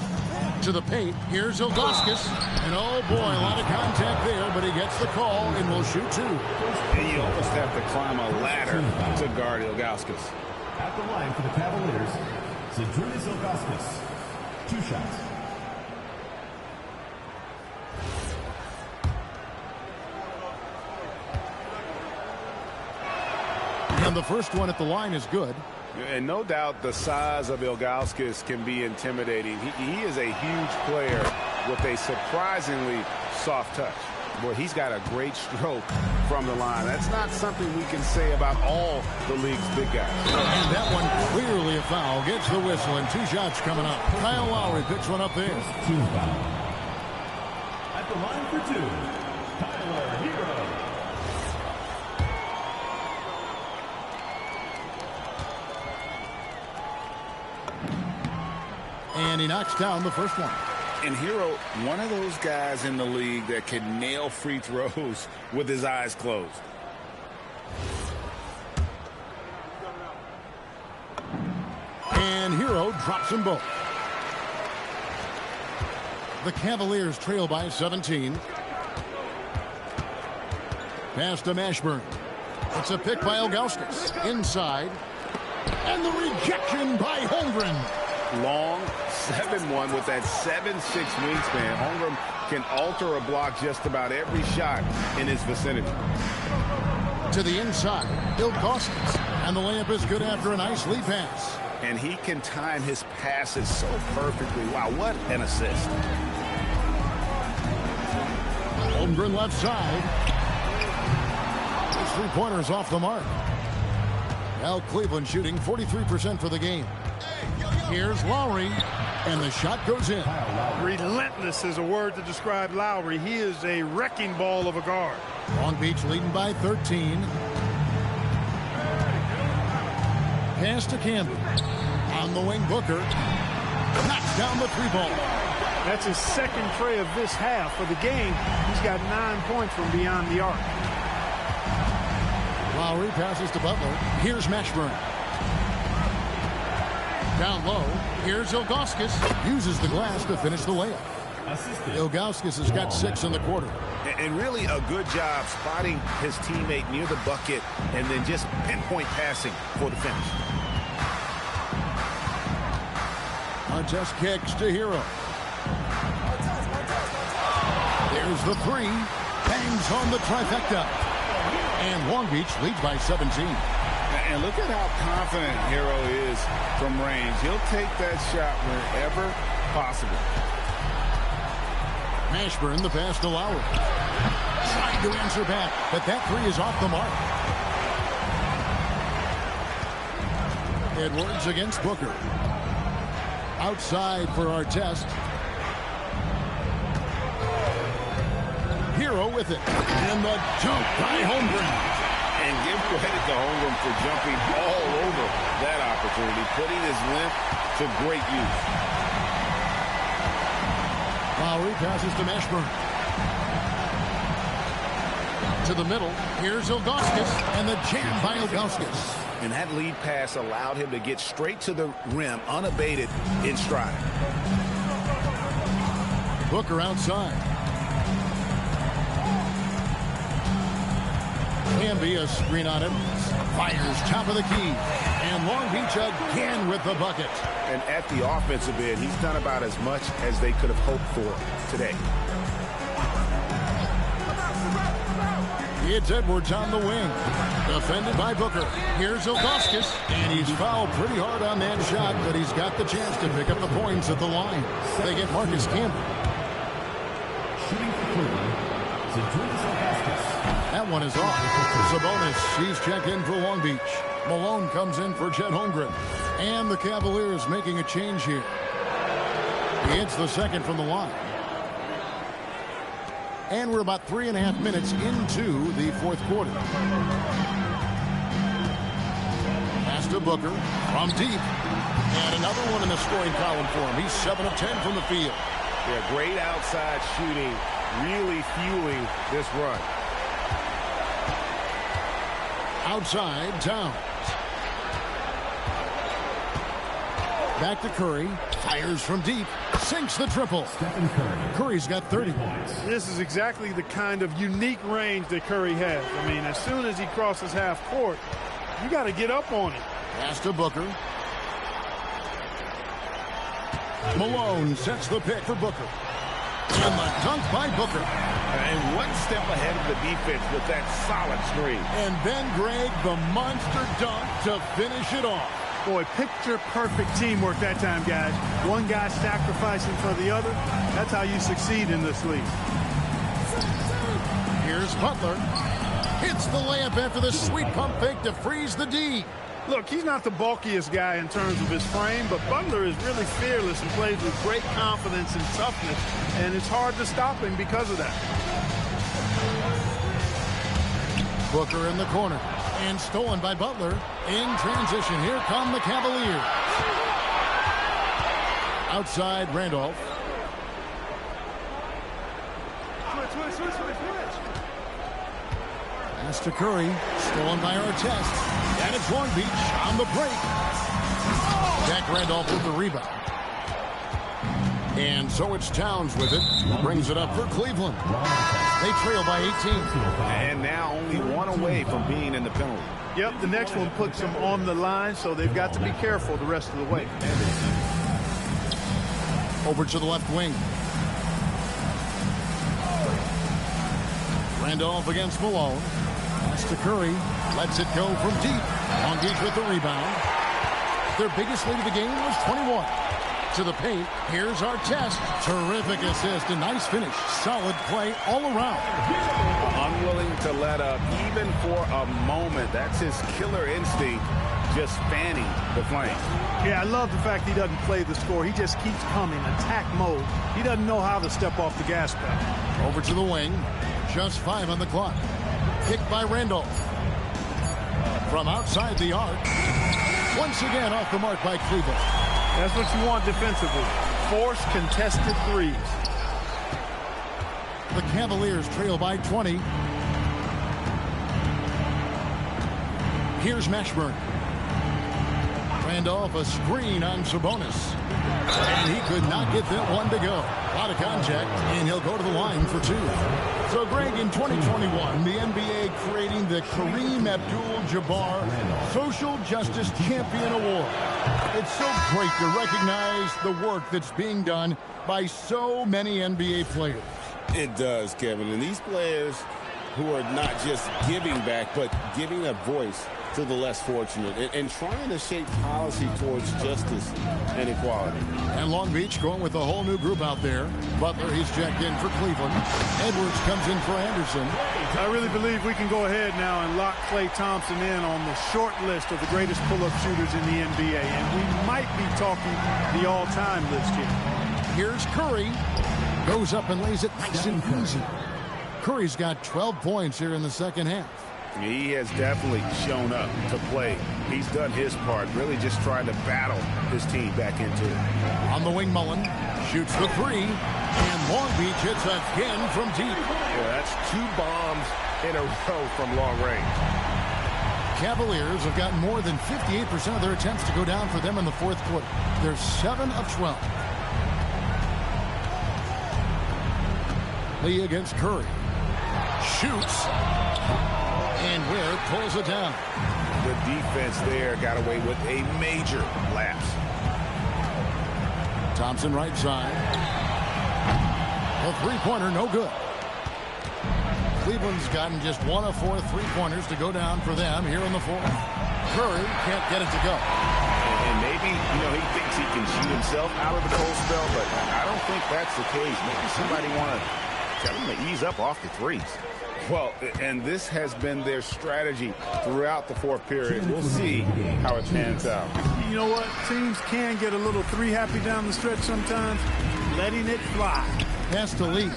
To the paint. Here's Ilgauskas. And oh boy, a lot of contact there, but he gets the call and will shoot 2. And you almost have to climb a ladder to guard Ilgauskas. At the line for the Cavaliers, Zydrunas Ilgauskas. 2 shots. And the first one at the line is good. And no doubt the size of Ilgauskas can be intimidating. He is a huge player with a surprisingly soft touch. Boy, he's got a great stroke from the line. That's not something we can say about all the league's big guys. And that one clearly a foul. Gets the whistle, and 2 shots coming up. Kyle Lowry picks one up there. Team foul. At the line for 2, Tyler Hero. And he knocks down the first one. And Hero, one of those guys in the league that can nail free throws with his eyes closed. And Hero drops them both. The Cavaliers trail by 17. Pass to Mashburn. It's a pick by Ilgauskas. Inside. And the rejection by Holmgren. Long 7-1 with that 7'6" wingspan. Holmgren can alter a block just about every shot in his vicinity. To the inside, Ilgauskas. And the layup is good after a nice lead pass. And he can time his passes so perfectly. Wow, what an assist. Holmgren left side. His 3-pointers off the mark. Now Cleveland shooting 43% for the game. Here's Lowry, and the shot goes in. Relentless is a word to describe Lowry. He is a wrecking ball of a guard. Long Beach leading by 13. Pass to Camby. On the wing, Booker. Knocks down the 3-ball. That's his second tray of this half of the game. He's got 9 points from beyond the arc. Lowry passes to Butler. Here's Mashburn. Down low. Here's Ilgauskas. Uses the glass to finish the layup. Ilgauskas has got 6 in the quarter. And really a good job spotting his teammate near the bucket and then just pinpoint passing for the finish. Artest kicks to Hero. There's the 3. Bangs on the trifecta. And Long Beach leads by 17. And look at how confident Hero is from range. He'll take that shot wherever possible. Mashburn, the pass to Lowry. Trying to answer back, but that three is off the mark. Edwards against Booker. Outside for Artest. Hero with it. And the jump by Holmgren. And give credit to Holmgren for jumping all over that opportunity, putting his length to great use. Lowry passes to Mashburn. To the middle. Here's Ilgauskas. And the jam by Ilgauskas. And that lead pass allowed him to get straight to the rim, unabated in stride. Booker outside. Hamby, a screen on him. Fires top of the key. And Long Beach again with the bucket. And at the offensive end, he's done about as much as they could have hoped for today. It's Edwards on the wing. Defended by Booker. Here's Ilgauskas. And he's fouled pretty hard on that shot, but he's got the chance to pick up the points at the line. They get Marcus Campbell. Shooting for Cleveland, Zydrunas Ilgauskas. That one is off. Sabonis, he's checked in for Long Beach. Malone comes in for Chet Holmgren. And the Cavaliers making a change here. He hits the second from the line. And we're about 3.5 minutes into the fourth quarter. Pass to Booker from deep. And another one in the scoring column for him. He's 7 of 10 from the field. Yeah, great outside shooting, really fueling this run. Outside, Towns. Back to Curry. Fires from deep. Sinks the triple. Stephen Curry. Curry's got 30 points. This is exactly the kind of unique range that Curry has. I mean, as soon as he crosses half court, you got to get up on it. Pass to Booker. Malone sets the pick for Booker. And the dunk by Booker. And one step ahead of the defense with that solid screen. And then Greg, the monster dunk to finish it off. Boy, picture-perfect teamwork that time, guys. One guy sacrificing for the other. That's how you succeed in this league. Here's Butler. Hits the layup after the sweet pump fake to freeze the D. Look, he's not the bulkiest guy in terms of his frame, but Butler is really fearless and plays with great confidence and toughness, and it's hard to stop him because of that. Booker in the corner. And stolen by Butler. In transition, here come the Cavaliers. Outside, Randolph. Switch. Pass to Curry. Stolen by Artest. And it's Long Beach on the break. Jack Randolph with the rebound. And so it's Towns with it. Brings it up for Cleveland. They trail by 18. And now only one away from being in the penalty. Yep, the next one puts them on the line, so they've got to be careful the rest of the way. Over to the left wing. Randolph against Malone. Pass to Curry. Lets it go from deep. Long Beach with the rebound. Their biggest lead of the game was 21. To the paint. Here's Artest. Terrific assist. A nice finish. Solid play all around. Unwilling to let up even for a moment. That's his killer instinct, just fanning the flame. Yeah, I love the fact he doesn't play the score. He just keeps coming, attack mode. He doesn't know how to step off the gas pedal. Over to the wing. Just 5 on the clock. Kicked by Randolph. From outside the arc. Once again off the mark by Cleveland. That's what you want defensively. Force contested threes. The Cavaliers trail by 20. Here's Mashburn. Randolph, a screen on Sabonis. And he could not get that one to go. A lot of contact, and he'll go to the line for 2. So, Greg, in 2021, the NBA creating the Kareem Abdul-Jabbar Social Justice Champion Award. It's so great to recognize the work that's being done by so many NBA players. It does, Kevin. And these players who are not just giving back, but giving a voice to the less fortunate and trying to shape policy towards justice and equality. And Long Beach going with a whole new group out there. Butler, he's checked in for Cleveland. Edwards comes in for Anderson. I really believe we can go ahead now and lock Klay Thompson in on the short list of the greatest pull-up shooters in the NBA. And we might be talking the all-time list here. Here's Curry. Goes up and lays it nice and easy. Curry's got 12 points here in the second half. He has definitely shown up to play. He's done his part, really just trying to battle his team back into it. On the wing, Mullen shoots the three, and Long Beach hits again from deep. Yeah, that's 2 bombs in a row from long range. Cavaliers have gotten more than 58% of their attempts to go down for them in the fourth quarter. They're 7 of 12. Lee against Curry. Shoots. And Ware pulls it down. The defense there got away with a major lapse. Thompson right side. A three-pointer, no good. Cleveland's gotten just 1 of 4 three-pointers to go down for them here in the fourth. Curry can't get it to go. And maybe, he thinks he can shoot himself out of the cold spell, but I don't think that's the case. Maybe somebody want to tell him to ease up off the threes. Well, and this has been their strategy throughout the fourth period. We'll see how it pans out. You know what? Teams can get a little three-happy down the stretch sometimes. Letting it fly. Pass to Lee.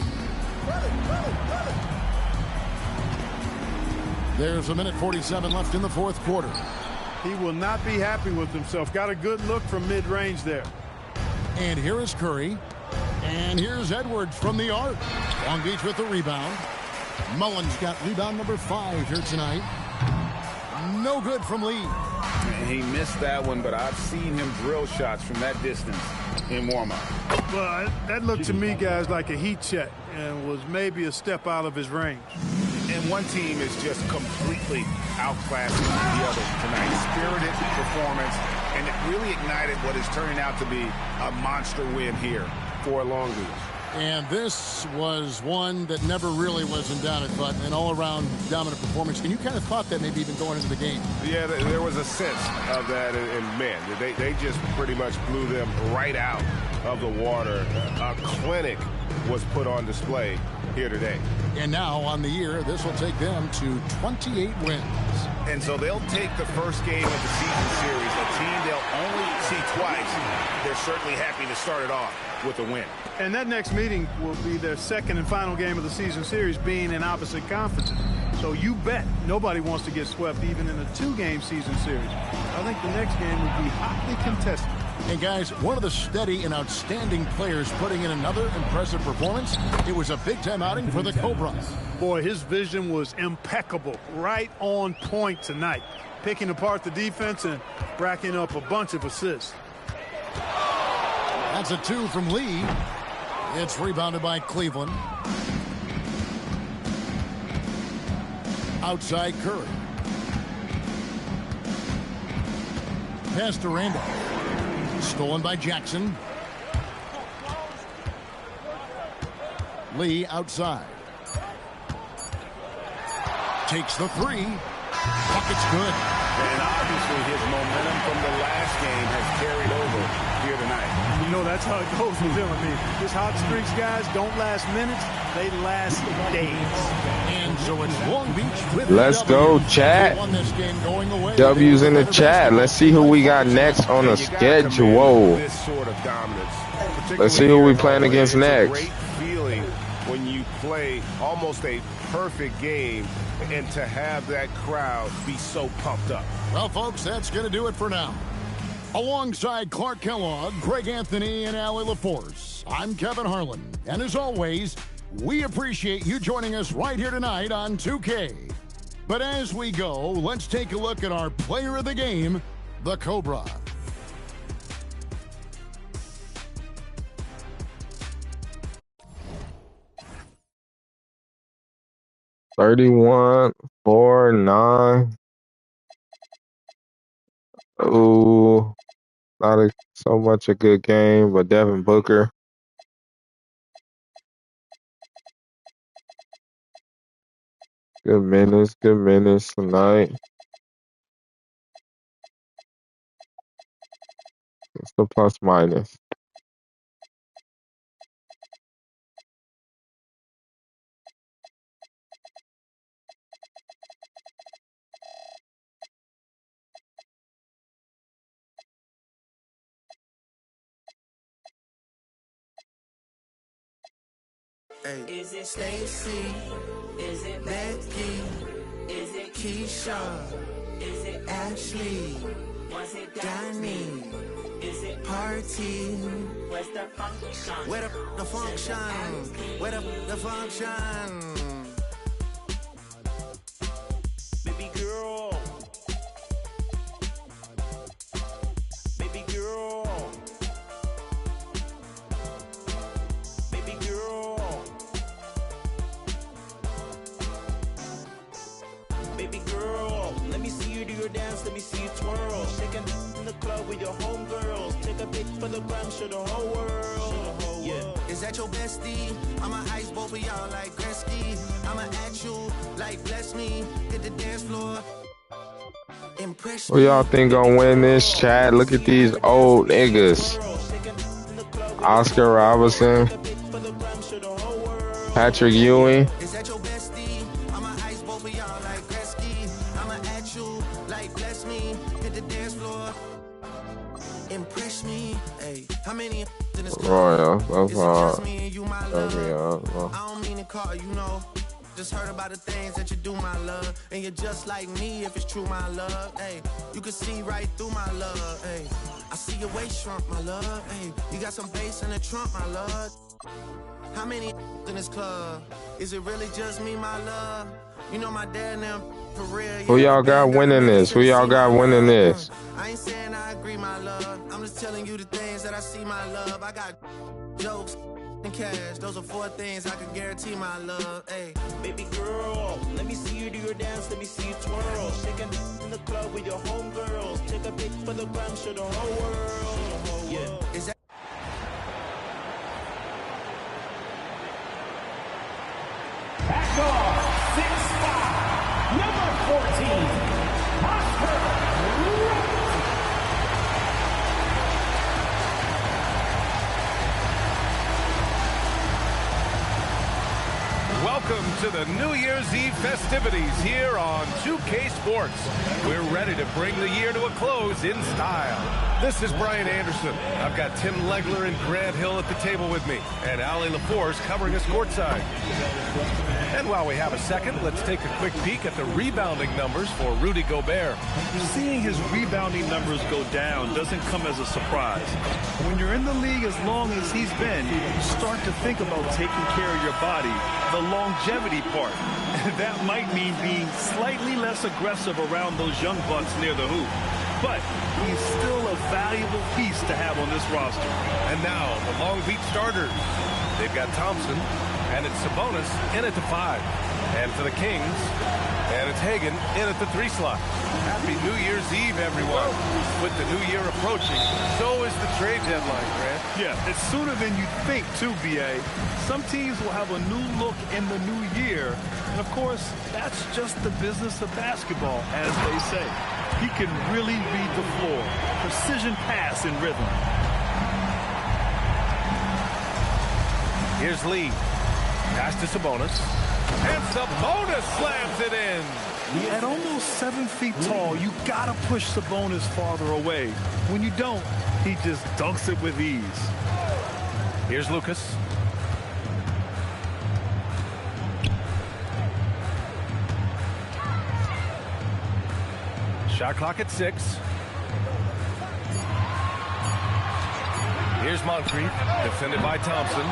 There's a minute 47 left in the fourth quarter. He will not be happy with himself. Got a good look from mid-range there. And here is Curry. And here's Edwards from the arc. Long Beach with the rebound. Mullen's got rebound number 5 here tonight. No good from Lee. He missed that one, but I've seen him drill shots from that distance in warm-up. Well, that looked to me, guys, like a heat check and was maybe a step out of his range. And one team is just completely outclassing the other tonight. Spirited performance, and it really ignited what is turning out to be a monster win here for Long Beach. And this was one that never really was in doubt, but an all-around dominant performance. And you kind of thought that maybe even going into the game. Yeah, there was a sense of that, and man, they just pretty much blew them right out of the water. A clinic was put on display here today. And now on the year, this will take them to 28 wins. And so they'll take the first game of the season series, a team they'll only see twice. They're certainly happy to start it off with a win. And that next meeting will be their second and final game of the season series, being in opposite conferences. So you bet nobody wants to get swept even in a 2-game season series. I think the next game would be hotly contested. And guys, one of the steady and outstanding players putting in another impressive performance. It was a big-time outing for the Cobras. Boy, his vision was impeccable, right on point tonight, picking apart the defense and racking up a bunch of assists. That's a 2 from Lee. It's rebounded by Cleveland. Outside Curry. Pass to Randall. Stolen by Jackson. Lee outside. Takes the 3. Bucket's good. And obviously his momentum from the last game has carried over here tonight. You know, that's how it goes with him. I mean, his hot streaks, guys, don't last minutes. They last days. And so it's Long Beach with Let's go, chat. W's in the chat. Let's see who we got next on the schedule. This sort of dominance. Let's see who we playing against next. Great feeling when you play almost a perfect game and to have that crowd be so pumped up. Well, folks, that's going to do it for now. Alongside Clark Kellogg, Greg Anthony, and Allie LaForce, I'm Kevin Harlan. And as always, we appreciate you joining us right here tonight on 2K. But as we go, let's take a look at our player of the game, the Cobra. $31, 4, 9. Ooh, not so much a good game, but Devin Booker. Good minutes tonight. It's the plus minus. Hey. Is it Stacy? Is it Becky? Is it Keisha? Is it Ashley? Was it Danny? Is it Party? Where's the function? Where the function? Where the function? Baby girl. Baby girl. Baby girl. Baby girl, let me see you do your dance, let me see you twirl. Shaking in the club with your homegirls. Take a pic for the gram, show the whole world. Yeah. Is that your bestie? I'ma ice both of y'all like Gretzky. I'ma at you like bless me. Hit the dance floor. Impress Who y'all think gonna win this, chat? Look at these old niggas. Oscar Robertson, Patrick Ewing. Is that your bestie? I'ma ice both of y'all like Gretzky. I'ma at you like bless me. Hit the dance floor. Impress me. Hey, how many in this Royal, club? Is it just me and you, my love? Royal. I don't mean to call you, know. Just heard about the things that you do, my love. And you're just like me if it's true, my love. Hey, you can see right through my love. Hey, I see your waist shrunk, my love. Hey, you got some bass in the trunk, my love. How many in this club? Is it really just me, my love? You know my dad now, for real. Who y'all got winning this? Who y'all got winning this? I ain't saying I agree, my love. I'm just telling you the things that I see, my love. I got jokes and cash. Those are 4 things I can guarantee, my love. Hey, baby girl, let me see you do your dance. Let me see you twirl. Shaking in the club with your homegirls. Take a pic for the gram, show the whole world. Yeah, is that? Back off, 6'5", number 14, Oscar. Welcome to the New Year's Eve festivities here on 2K Sports. We're ready to bring the year to a close in style. This is Brian Anderson. I've got Tim Legler and Grant Hill at the table with me, and Allie LaForce covering us courtside. And while we have a second, let's take a quick peek at the rebounding numbers for Rudy Gobert. Seeing his rebounding numbers go down doesn't come as a surprise. When you're in the league as long as he's been, you start to think about taking care of your body, the longevity part. That might mean being slightly less aggressive around those young bucks near the hoop. But he's still a valuable piece to have on this roster. And now, the Long Beach starters. They've got Thompson, and it's Sabonis in at the 5. And for the Kings, and it's Hagan in at the 3 slot. Happy New Year's Eve, everyone. With the new year approaching, so is the trade deadline, Grant. Yeah, it's sooner than you think, too, B.A. Some teams will have a new look in the new year. And, of course, that's just the business of basketball, as they say. He can really read the floor. Precision pass in rhythm. Here's Lee. Pass to Sabonis. And Sabonis slams it in. At almost 7 feet tall, you gotta push Sabonis farther away. When you don't, he just dunks it with ease. Here's Lucas. Shot clock at 6. Here's Moncrief, defended by Thompson.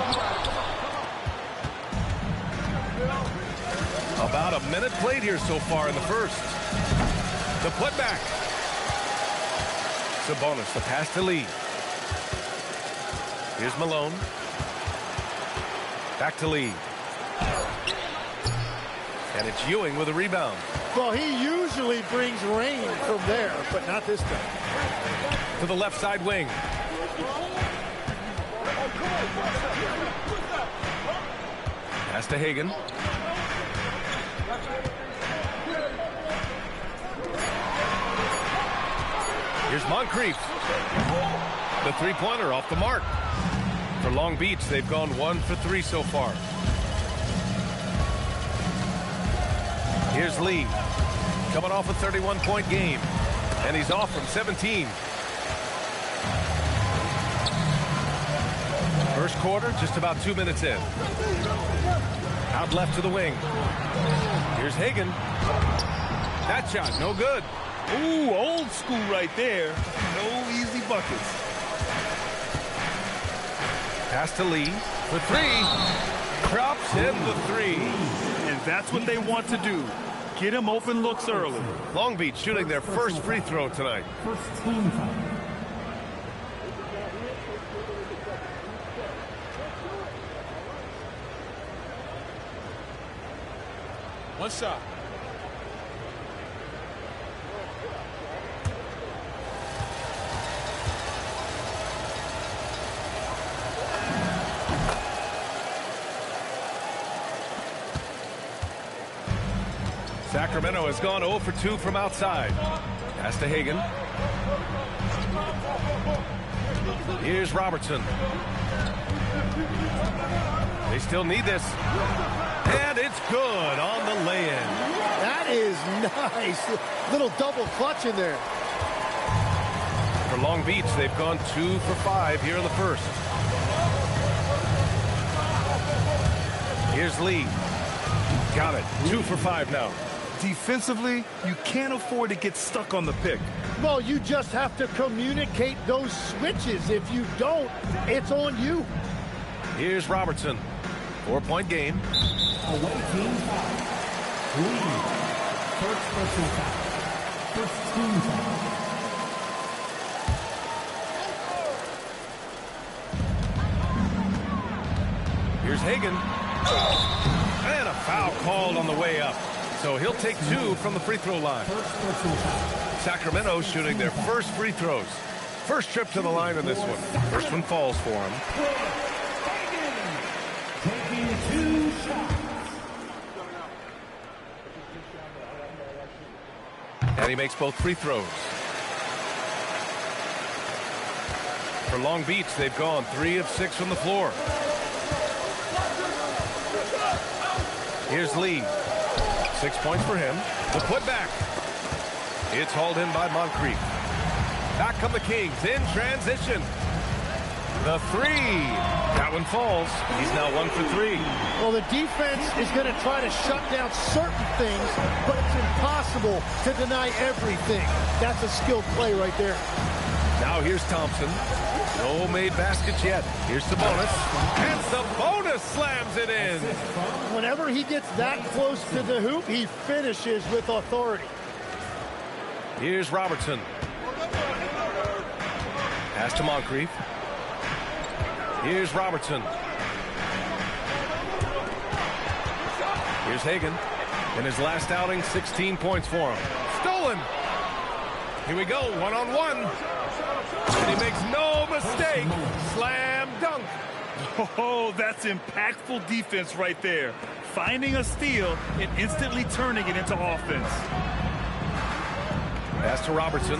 About a minute played here so far in the first. The putback. Sabonis, the pass to Lee. Here's Malone. Back to Lee. And it's Ewing with a rebound. Well, he usually brings rain from there, but not this time. To the left side wing. Pass to Hagan. Moncrief. The three-pointer off the mark. For Long Beach, they've gone 1 for 3 so far. Here's Lee, coming off a 31-point game, and he's off from 17. First quarter, just about 2 minutes in. Out left to the wing. Here's Hagan. That shot, no good. Ooh, old school right there. No easy buckets. Pass to Lee for 3. Drops in the 3. And that's what they want to do. Get him open looks early. Long Beach shooting their first free throw tonight. First team foul. One shot. Sacramento has gone 0 for 2 from outside. Pass to Hagan. Here's Robertson. They still need this. And it's good on the lay-in. That is nice. Little double clutch in there. For Long Beach, they've gone 2 for 5 here in the first. Here's Lee. Got it. 2 for 5 now. Defensively, you can't afford to get stuck on the pick. Well, you just have to communicate those switches. If you don't, it's on you. Here's Robertson. 4-point game. Away team foul. Lee. First personal foul. First team foul. Here's Hagan. And a foul called on the way up. So he'll take 2 from the free throw line. Sacramento shooting their first free throws. First trip to the line in this one. First one falls for him. Taking 2 shots. And he makes both free throws. For Long Beach, they've gone 3 of 6 from the floor. Here's Lee. 6 points for him. The putback. It's hauled in by Moncrief. Back come the Kings in transition. The 3. That one falls. He's now 1 for 3. Well, the defense is going to try to shut down certain things, but it's impossible to deny everything. That's a skilled play right there. Now here's Thompson. No made baskets yet. Here's Sabonis. And Sabonis slams it in. Whenever he gets that close to the hoop, he finishes with authority. Here's Robertson. Pass to Moncrief. Here's Robertson. Here's Hagan. In his last outing, 16 points for him. Stolen. Here we go, one-on-one. And he makes no mistake. Slam dunk. Oh, that's impactful defense right there. Finding a steal and instantly turning it into offense. Pass to Robertson.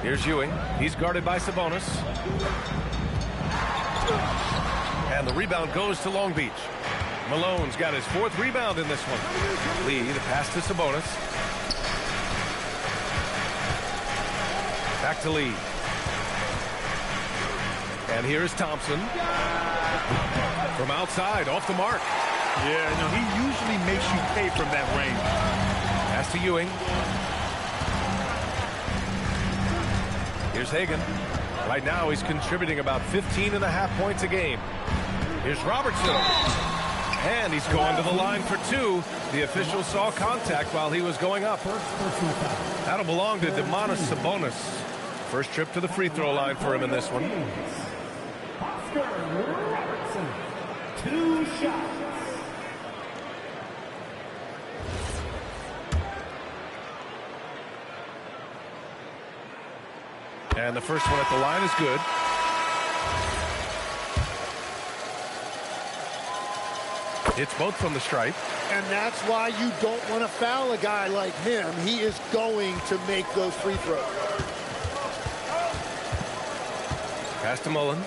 Here's Ewing. He's guarded by Sabonis. And the rebound goes to Long Beach. Malone's got his 4th rebound in this one. Lee, the pass to Sabonis. Back to Lee. And here's Thompson. From outside, off the mark. Yeah, no, he usually makes you pay from that range. Pass to Ewing. Here's Hagan. Right now, he's contributing about 15.5 points a game. Here's Robertson. And he's going to the line for 2. The official saw contact while he was going up. That'll belong to Demonis Sabonis. First trip to the free throw line for him in this one. Oscar Robertson. 2 shots. And the first one at the line is good. It's both from the stripe. And that's why you don't want to foul a guy like him. He is going to make those free throws. Pass to Mullen.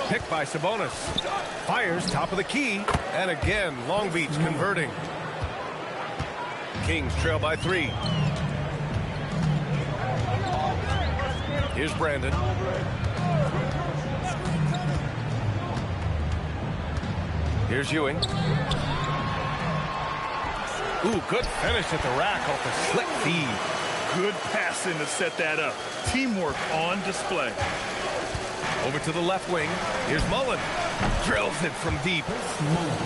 Picked by Sabonis. Fires top of the key. And again, Long Beach converting. Kings trail by 3. Here's Brandon. Here's Ewing. Ooh, good finish at the rack off a slick feed. Good passing to set that up. Teamwork on display. Over to the left wing. Here's Mullen. Drills it from deep.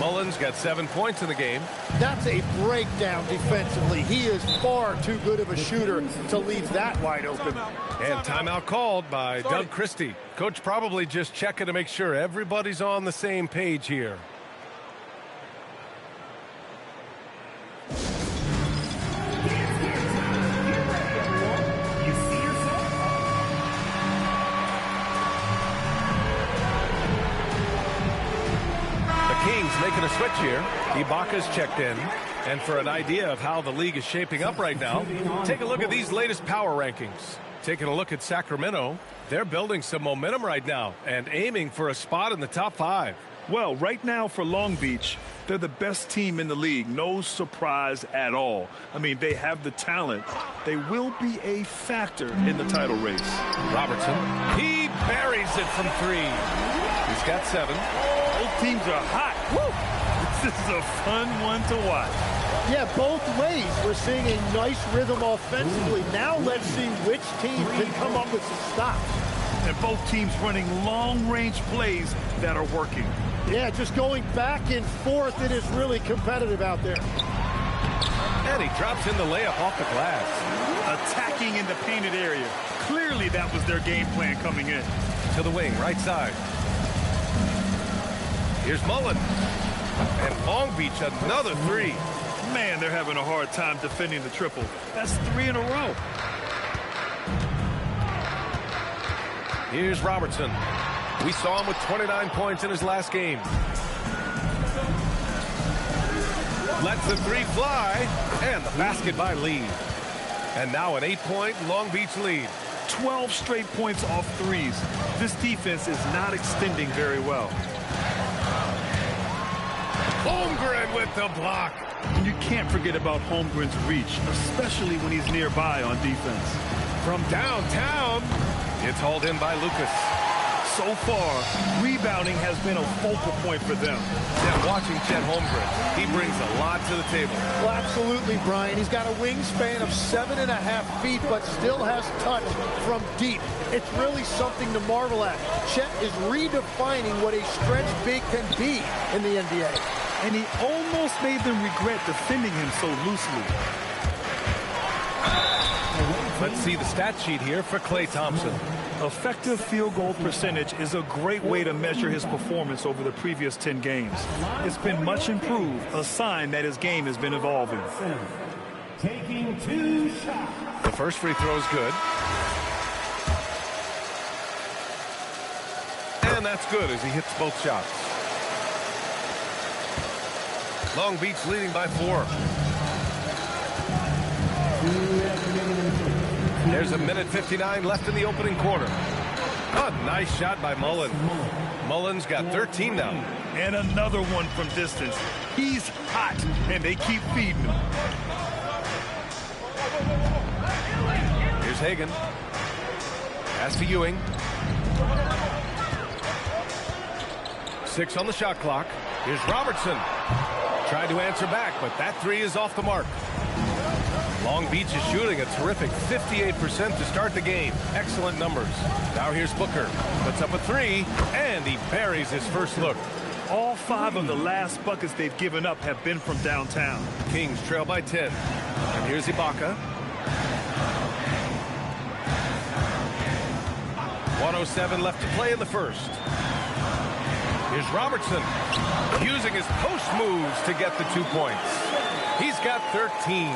Mullen's got 7 points in the game. That's a breakdown defensively. He is far too good of a shooter to leave that wide open. And timeout called by Doug Christie. Coach probably just checking to make sure everybody's on the same page here. Making a switch here. Ibaka's checked in. And for an idea of how the league is shaping up right now, take a look at these latest power rankings. Taking a look at Sacramento, they're building some momentum right now and aiming for a spot in the top 5. Well, right now for Long Beach, they're the best team in the league. No surprise at all. I mean, they have the talent. They will be a factor in the title race. Robertson, he buries it from 3. He's got 7. Both teams are hot. Woo! This is a fun one to watch. Yeah, both ways. We're seeing a nice rhythm offensively. Now let's see which team can come up with some stops. And both teams running long-range plays that are working. Yeah, just going back and forth. It is really competitive out there. And he drops in the layup off the glass. Attacking in the painted area. Clearly that was their game plan coming in. To the wing, right side. Here's Mullen. And Long Beach, another 3. Man, they're having a hard time defending the triple. That's 3 in a row. Here's Robertson. We saw him with 29 points in his last game. Lets the 3 fly. And the basket by Lee. And now an 8-point Long Beach lead. 12 straight points off threes. This defense is not extending very well. Holmgren with the block. And you can't forget about Holmgren's reach, especially when he's nearby on defense. From downtown, it's hauled in by Lucas. So far, rebounding has been a focal point for them. Yeah, watching Chet Holmgren, he brings a lot to the table. Well, absolutely, Brian. He's got a wingspan of 7.5 feet, but still has touch from deep. It's really something to marvel at. Chet is redefining what a stretch big can be in the NBA. And he almost made them regret defending him so loosely. Let's see the stat sheet here for Klay Thompson. Effective field goal percentage is a great way to measure his performance over the previous 10 games. It's been much improved, a sign that his game has been evolving. Taking 2 shots. The first free throw is good. And that's good as he hits both shots. Long Beach leading by 4. There's a minute 59 left in the opening quarter. A nice shot by Mullen. Mullen's got 13 now. And another one from distance. He's hot, and they keep feeding him. Here's Hagan. Pass to Ewing. 6 on the shot clock. Here's Robertson. Tried to answer back, but that 3 is off the mark. Long Beach is shooting a terrific 58% to start the game. Excellent numbers. Now here's Booker. Puts up a 3, and he buries his first look. All 5 of the last buckets they've given up have been from downtown. Kings trail by 10. And here's Ibaka. 1:07 left to play in the first. Here's Robertson, using his post moves to get the 2 points. He's got 13.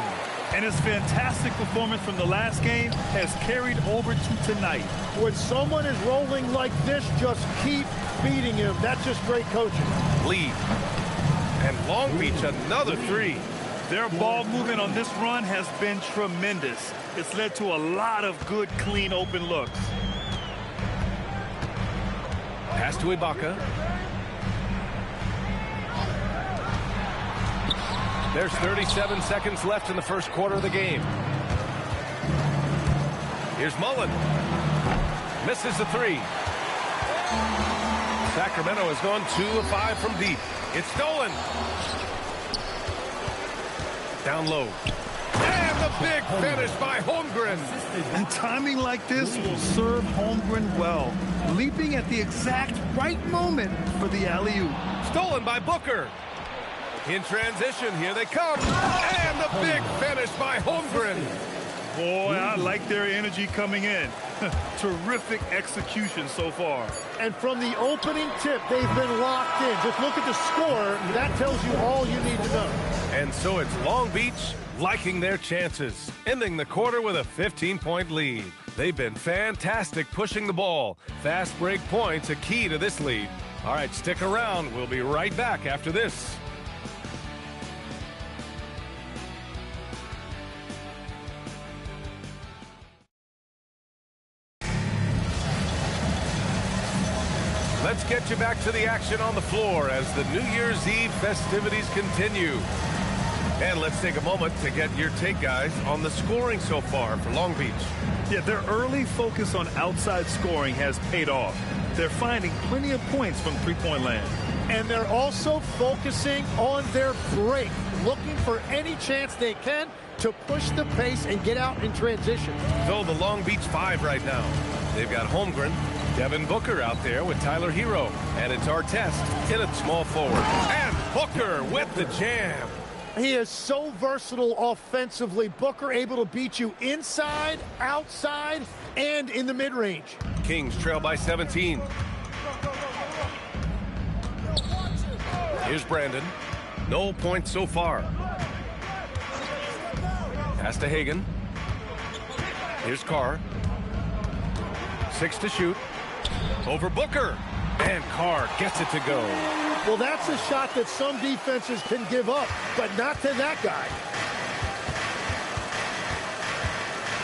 And his fantastic performance from the last game has carried over to tonight. When someone is rolling like this, just keep beating him. That's just great coaching. Lead. And Long Beach, another three. Their ball movement on this run has been tremendous. It's led to a lot of good, clean, open looks. Pass to Ibaka. There's 37 seconds left in the first quarter of the game. Here's Mullen. Misses the three. Sacramento has gone 2 of 5 from deep. It's stolen. Down low. And the big finish by Holmgren. And timing like this will serve Holmgren well. Leaping at the exact right moment for the alley-oop. Stolen by Booker. In transition, here they come. And the big finish by Holmgren. Boy, I like their energy coming in. Terrific execution so far. And from the opening tip, they've been locked in. Just look at the score. That tells you all you need to know. And so it's Long Beach liking their chances, ending the quarter with a 15-point lead. They've been fantastic pushing the ball. Fast break points a key to this lead. All right, stick around. We'll be right back after this. Let's get you back to the action on the floor as the New Year's Eve festivities continue. And let's take a moment to get your take, guys, on the scoring so far for Long Beach. Yeah, their early focus on outside scoring has paid off. They're finding plenty of points from three-point land. And they're also focusing on their break, looking for any chance they can to push the pace and get out in transition. So the Long Beach 5 right now. They've got Holmgren, Devin Booker out there with Tyler Hero. And it's Artest in at small forward. And Booker with the jam. He is so versatile offensively. Booker able to beat you inside, outside, and in the mid-range. Kings trail by 17. Here's Brandon. No points so far. Pass to Hagan. Here's Carr. 6 to shoot. Over Booker. And Carr gets it to go. Well, that's a shot that some defenses can give up, but not to that guy.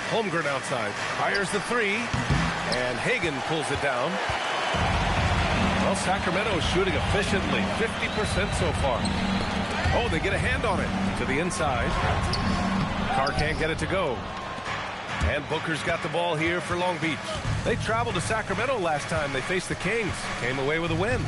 Holmgren outside. Fires the three. And Hagan pulls it down. Well, Sacramento is shooting efficiently. 50% so far. Oh, they get a hand on it. To the inside. Carr can't get it to go. And Booker's got the ball here for Long Beach. They traveled to Sacramento last time they faced the Kings. Came away with a win.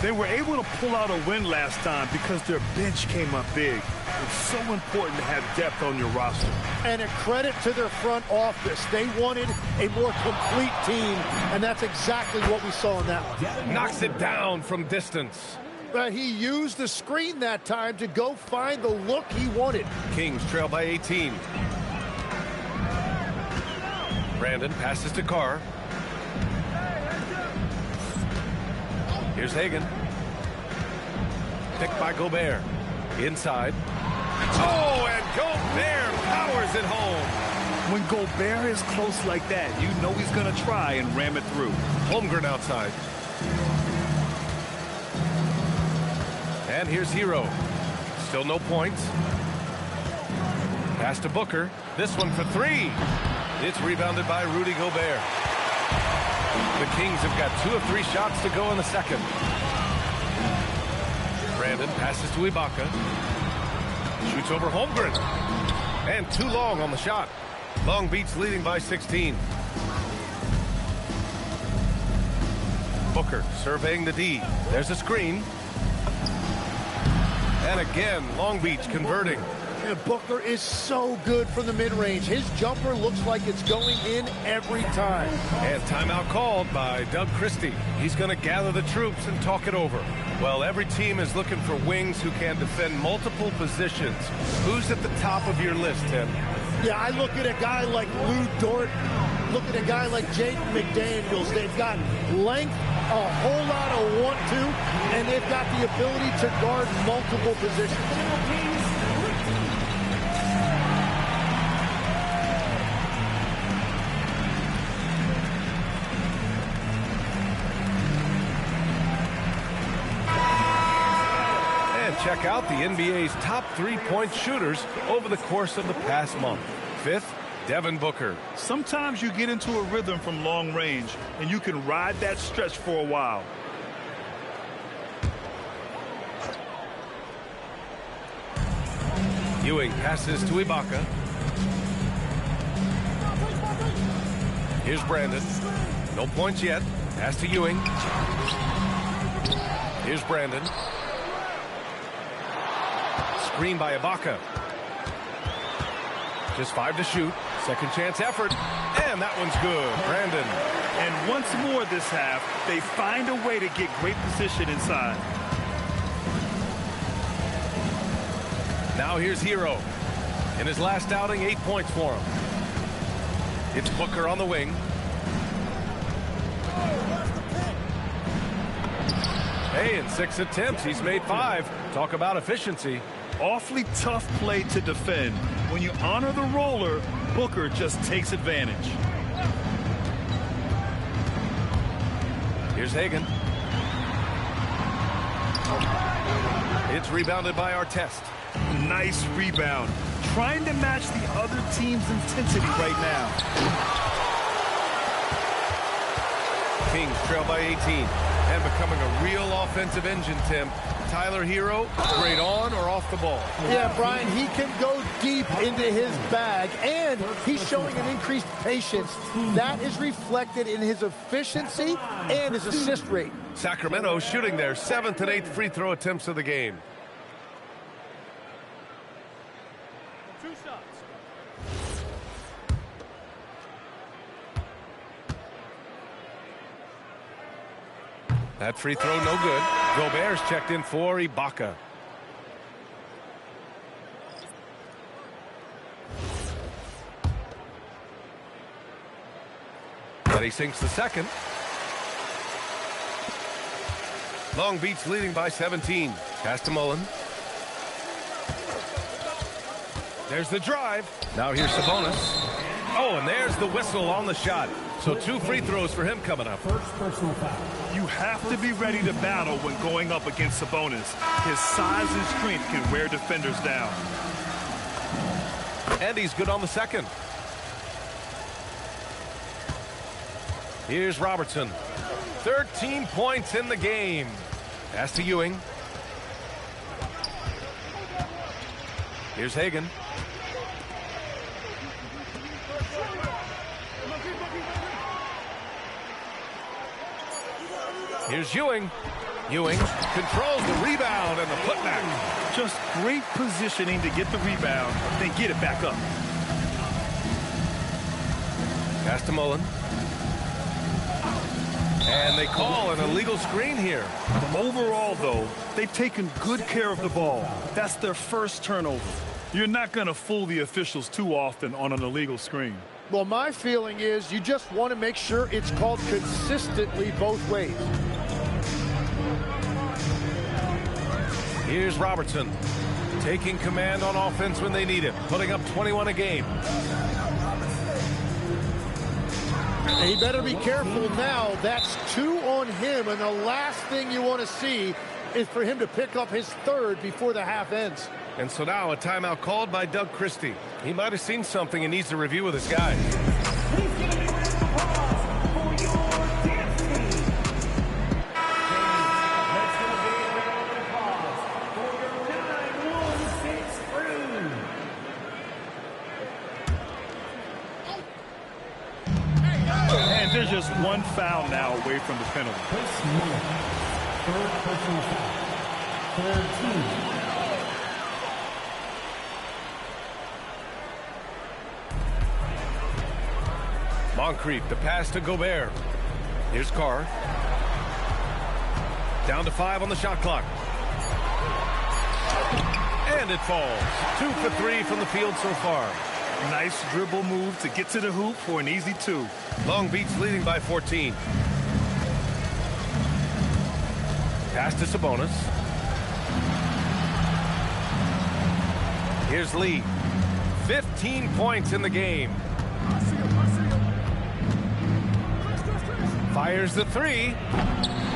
They were able to pull out a win last time because their bench came up big. It's so important to have depth on your roster. And a credit to their front office. They wanted a more complete team, and that's exactly what we saw in that one. Knocks it down from distance. But he used the screen that time to go find the look he wanted. Kings trail by 18. Brandon passes to Carr. Here's Hagan. Picked by Gobert. Inside. Oh, and Gobert powers it home. When Gobert is close like that, you know he's going to try and ram it through. Holmgren outside. And here's Hero. Still no points. Pass to Booker. This one for three. It's rebounded by Rudy Gobert. The Kings have got 2 of 3 shots to go in the second. Brandon passes to Ibaka. Shoots over Holmgren. And too long on the shot. Long Beach leading by 16. Booker surveying the D. There's a screen. And again, Long Beach converting. And Booker is so good from the mid-range. His jumper looks like it's going in every time. And timeout called by Doug Christie. He's going to gather the troops and talk it over. Well, every team is looking for wings who can defend multiple positions. Who's at the top of your list, Tim? Yeah, I look at a guy like Lou Dort. Look at a guy like Jaden McDaniels. They've got length, a whole lot of want-to, and they've got the ability to guard multiple positions. check out the NBA's top three-point shooters over the course of the past month. 5th, Devin Booker. Sometimes you get into a rhythm from long range, and you can ride that stretch for a while. Ewing passes to Ibaka. Here's Brandon. No points yet. Pass to Ewing. Here's Brandon. Screen by Ibaka. Just 5 to shoot. Second chance effort. And that one's good. Brandon. And once more this half, they find a way to get great position inside. Now here's Hero. In his last outing, 8 points for him. It's Booker on the wing. Hey, in 6 attempts, he's made 5. Talk about efficiency. Awfully tough play to defend. When you honor the roller, Booker just takes advantage. Here's Hagan. It's rebounded by Artest. Nice rebound. Trying to match the other team's intensity right now. Kings trail by 18 and becoming a real offensive engine, Tim. Tyler Hero, great on or off the ball. Yeah, Brian, he can go deep into his bag, and he's showing an increased patience. That is reflected in his efficiency and his assist rate. Sacramento shooting their 7th and 8th free throw attempts of the game. That free throw no good. Gobert's checked in for Ibaka. But he sinks the second. Long Beach leading by 17. Pass to Mullen. There's the drive. Now here's Sabonis. Oh, and there's the whistle on the shot. So 2 free throws for him coming up. First personal foul. You have to be ready to battle when going up against Sabonis. His size and strength can wear defenders down. And he's good on the second. Here's Robertson. 13 points in the game. Pass to Ewing. Here's Hagan. Here's Ewing. Ewing controls the rebound and the putback. Just great positioning to get the rebound, then get it back up. Pass to Mullen. And they call an illegal screen here. Overall, though, they've taken good care of the ball. That's their first turnover. You're not going to fool the officials too often on an illegal screen. Well, my feeling is you just want to make sure it's called consistently both ways. Here's Robertson, taking command on offense when they need it, putting up 21 a game. He better be careful now. That's 2 on him, and the last thing you want to see is for him to pick up his 3rd before the half ends. And so now a timeout called by Doug Christie. He might have seen something and needs to review with his guys. And there's just 1 foul now away from the penalty. 3rd personal foul. 3rd team. Moncrief, the pass to Gobert. Here's Carr. Down to 5 on the shot clock. And it falls. 2 for 3 from the field so far. Nice dribble move to get to the hoop for an easy 2. Long Beach leading by 14. Pass to Sabonis. Here's Lee. 15 points in the game. Fires the 3.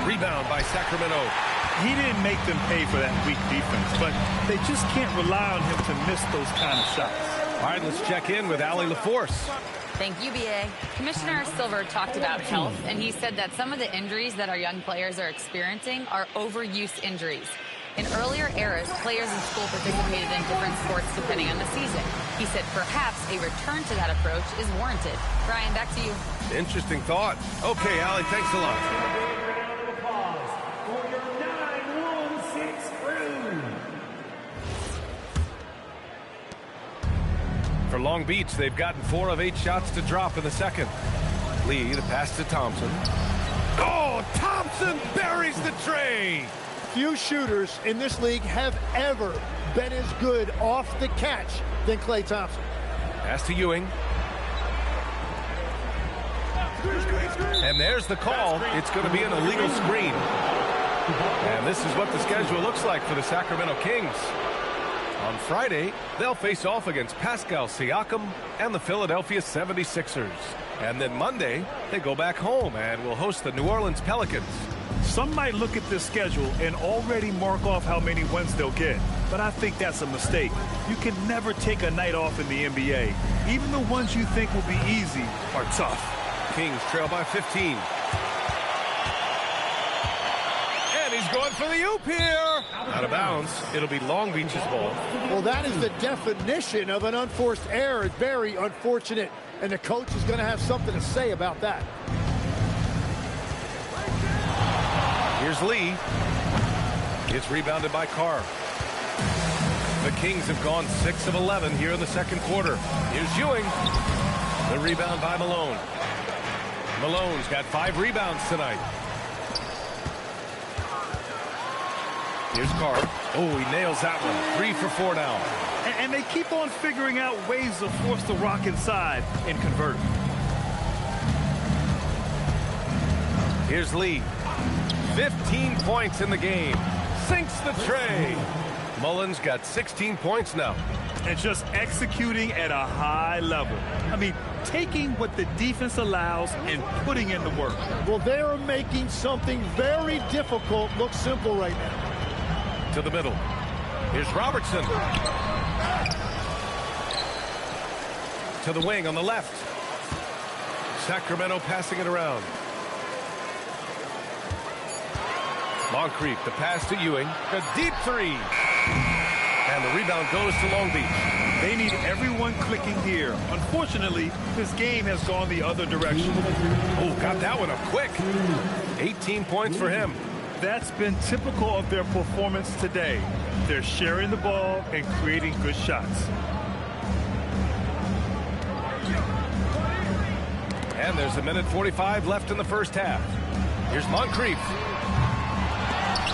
Rebound by Sacramento. He didn't make them pay for that weak defense, but they just can't rely on him to miss those kind of shots. All right, let's check in with Allie LaForce. Thank you, B.A. Commissioner Silver talked about health, and he said that some of the injuries that our young players are experiencing are overuse injuries. In earlier eras, players in school participated in different sports depending on the season. He said perhaps a return to that approach is warranted. Brian, back to you. Interesting thought. Okay, Allie, thanks a lot. For Long Beach, they've gotten 4 of 8 shots to drop in the second. Lee, the pass to Thompson. Oh, Thompson buries the tray. Few shooters in this league have ever been as good off the catch than Klay Thompson. Pass to Ewing. And there's the call. It's going to be an illegal screen. And this is what the schedule looks like for the Sacramento Kings. On Friday, they'll face off against Pascal Siakam and the Philadelphia 76ers. And then Monday, they go back home and will host the New Orleans Pelicans. Some might look at this schedule and already mark off how many wins they'll get. But I think that's a mistake. You can never take a night off in the NBA. Even the ones you think will be easy are tough. Kings trail by 15. And he's going for the oop here. Out of bounds. It'll be Long Beach's ball. Well, that is the definition of an unforced error. It's very unfortunate. And the coach is going to have something to say about that. Here's Lee. It's rebounded by Carr. The Kings have gone 6 of 11 here in the second quarter. Here's Ewing. The rebound by Malone. Malone's got 5 rebounds tonight. Here's Carr. Oh, he nails that one. 3 for 4 now. And they keep on figuring out ways to force the rock inside and convert. Here's Lee. 15 points in the game. Sinks the tray. Mullen's got 16 points now. And just executing at a high level. I mean, taking what the defense allows and putting in the work. Well, they are making something very difficult look simple right now. To the middle. Here's Robertson. To the wing on the left. Sacramento passing it around. Moncrief, the pass to Ewing. A deep 3. And the rebound goes to Long Beach. They need everyone clicking here. Unfortunately, this game has gone the other direction. Oh, got that one up quick. 18 points for him. That's been typical of their performance today. They're sharing the ball and creating good shots. And there's 1:45 left in the first half. Here's Moncrief.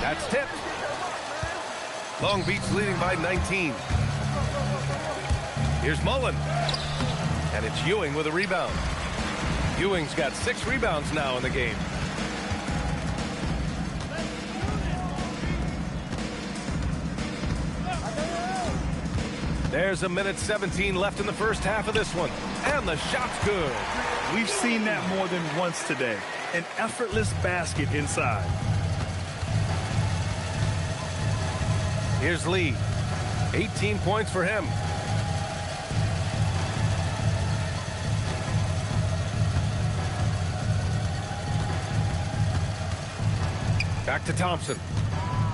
That's tipped. Long Beach leading by 19. Here's Mullen. And it's Ewing with a rebound. Ewing's got 6 rebounds now in the game. There's 1:17 left in the first half of this one. And the shot's good. We've seen that more than once today. An effortless basket inside. Here's Lee. 18 points for him. Back to Thompson.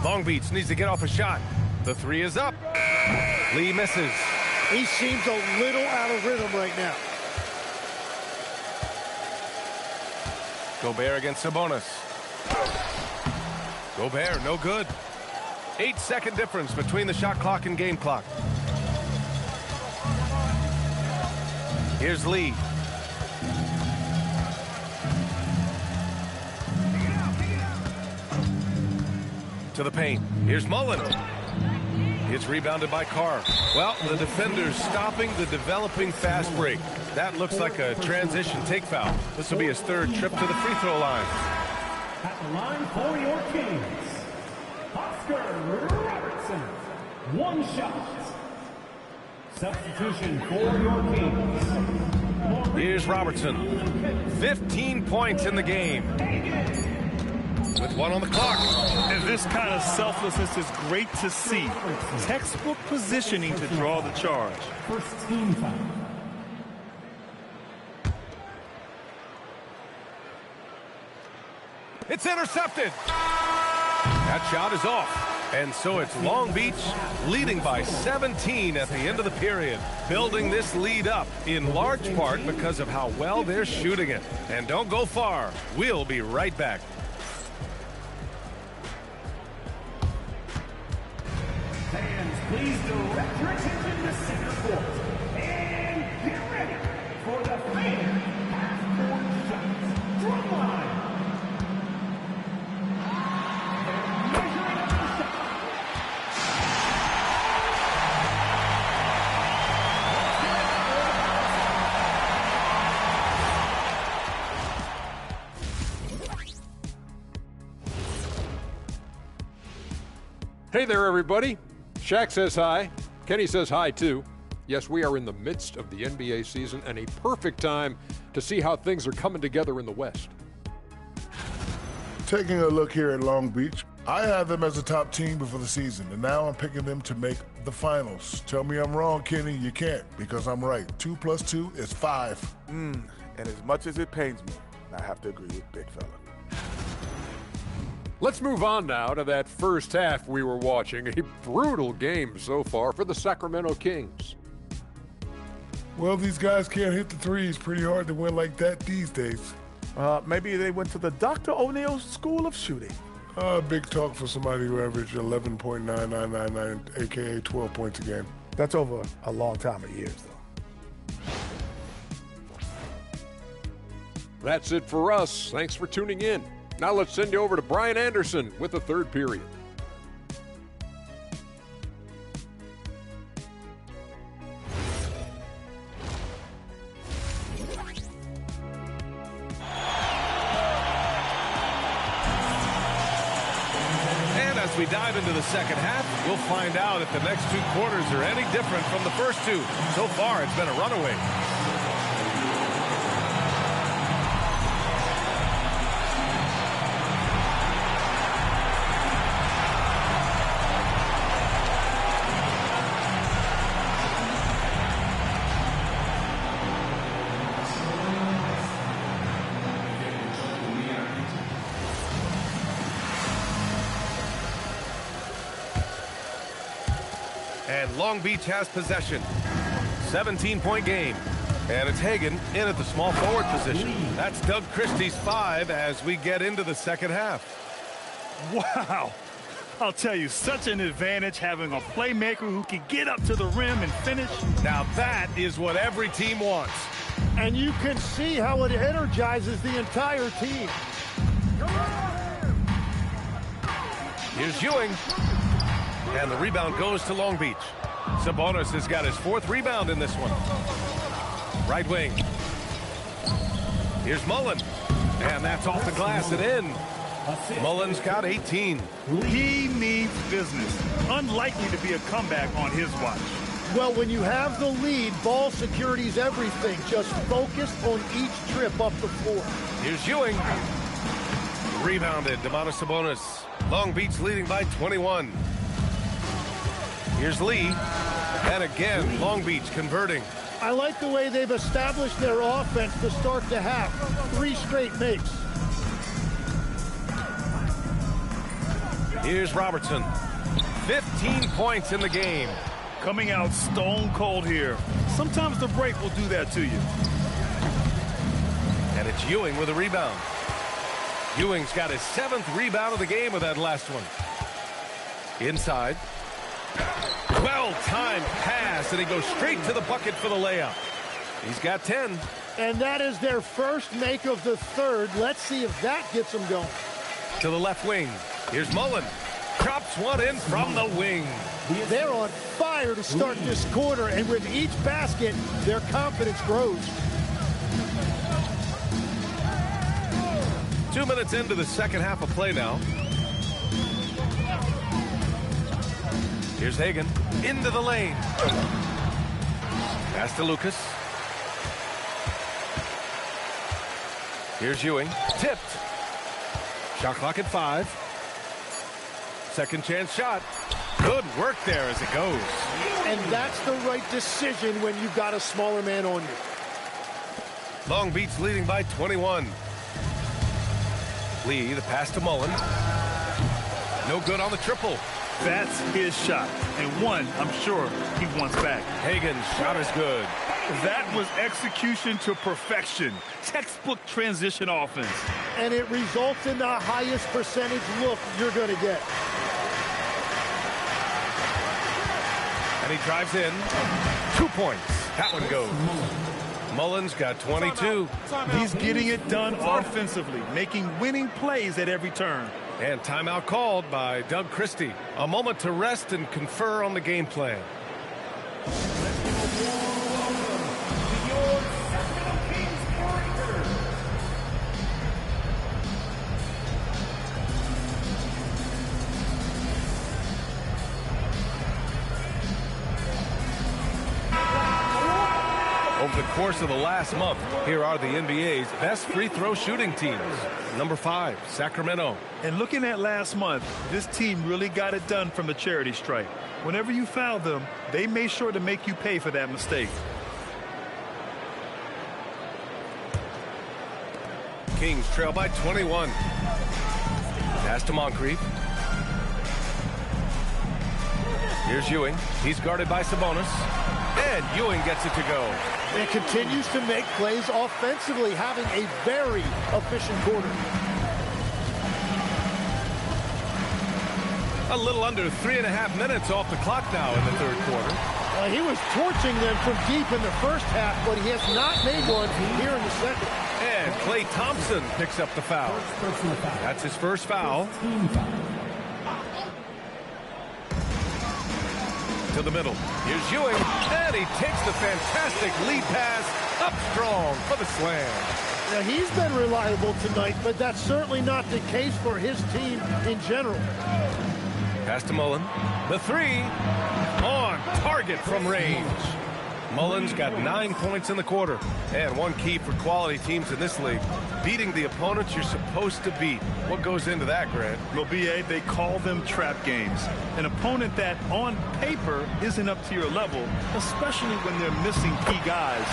Long Beach needs to get off a shot. The 3 is up. Lee misses. He seems a little out of rhythm right now. Gobert against Sabonis. Gobert, no good. 8-second difference between the shot clock and game clock. Here's Lee. To the paint. Here's Mullen. It's rebounded by Carr. Well, the defender's stopping the developing fast break. That looks like a transition take foul. This will be his 3rd trip to the free throw line. At the line for your Kings, Oscar Robertson. 1 shot. Substitution for your Kings. Here's Robertson. 15 points in the game. with 1 on the clock. And this kind of selflessness is great to see. Textbook positioning to draw the charge. First team foul. It's intercepted. That shot is off. And so it's Long Beach leading by 17 at the end of the period, building this lead up in large part because of how well they're shooting it. And don't go far. We'll be right back. Fans, please direct your attention to center court. And get ready for the fan half-court shots. Drum line. Hey there, everybody. Shaq says hi. Kenny says hi, too. Yes, we are in the midst of the NBA season and a perfect time to see how things are coming together in the West. Taking a look here at Long Beach, I had them as a top team before the season, and now I'm picking them to make the finals. Tell me I'm wrong, Kenny. You can't, because I'm right. 2 + 2 is 5. And as much as it pains me, I have to agree with Big Fella. Let's move on now to that first half we were watching. A brutal game so far for the Sacramento Kings. Well, these guys can't hit the threes. Pretty hard to win like that these days. Maybe they went to the Dr. O'Neill's School of Shooting. Big talk for somebody who averaged 11.9999, a.k.a. 12 points a game. That's over a long time of years, though. That's it for us. Thanks for tuning in. Now let's send you over to Brian Anderson with the third period. And as we dive into the second half, we'll find out if the next 2 quarters are any different from the first 2. So far, it's been a runaway. And Long Beach has possession. 17-point game. And it's Hagan in at the small forward position. That's Doug Christie's 5 as we get into the second half. Wow. I'll tell you, such an advantage having a playmaker who can get up to the rim and finish. Now that is what every team wants. And you can see how it energizes the entire team. Here's Ewing. And the rebound goes to Long Beach. Sabonis has got his 4th rebound in this one. Right wing. Here's Mullen. And that's off the glass and in. Mullen's got 18. He means business. Unlikely to be a comeback on his watch. Well, when you have the lead, ball security is everything. Just focus on each trip up the floor. Here's Ewing. Rebounded, Domantas Sabonis. Long Beach leading by 21. Here's Lee. And again, Long Beach converting. I like the way they've established their offense to start the half. 3 straight makes. Here's Robertson. 15 points in the game. Coming out stone cold here. Sometimes the break will do that to you. And it's Ewing with a rebound. Ewing's got his 7th rebound of the game with that last one. Inside. Well-timed pass, and he goes straight to the bucket for the layup. He's got 10. And that is their first make of the third. Let's see if that gets them going. To the left wing. Here's Mullen. Drops one in from the wing. They're on fire to start this quarter, and with each basket, their confidence grows. 2 minutes into the second half of play now. Here's Hagan into the lane. Pass to Lucas. Here's Ewing. Tipped. Shot clock at 5. Second chance shot. Good work there as it goes. And that's the right decision when you've got a smaller man on you. Long Beach leading by 21. Lee, the pass to Mullen. No good on the triple. That's his shot, and one I'm sure he wants back. Hagen's shot is good. That was execution to perfection. Textbook transition offense. And it results in the highest percentage look you're going to get. And he drives in. 2 points. That one goes. Mullen's got 22. He's getting it done offensively, making winning plays at every turn. And timeout called by Doug Christie. A moment to rest and confer on the game plan. Over the course of the last month, here are the NBA's best free throw shooting teams. Number 5, Sacramento. And looking at last month, this team really got it done from the charity stripe. Whenever you foul them, they made sure to make you pay for that mistake. Kings trail by 21. Pass to Moncrief. Here's Ewing. He's guarded by Sabonis. And Ewing gets it to go. And continues to make plays offensively, having a very efficient quarter. A little under 3.5 minutes off the clock now in the third quarter. He was torching them from deep in the first half, but he has not made one here in the second. And Klay Thompson picks up the foul. That's his first foul. To the middle. Here's Ewing, and he takes the fantastic lead pass up strong for the slam. Now, he's been reliable tonight, but that's certainly not the case for his team in general. Pass to Mullen. The 3 on target from range. Mullen's got 9 points in the quarter. And one key for quality teams in this league, beating the opponents you're supposed to beat. What goes into that, Grant? Well, B.A., they call them trap games. An opponent that, on paper, isn't up to your level, especially when they're missing key guys.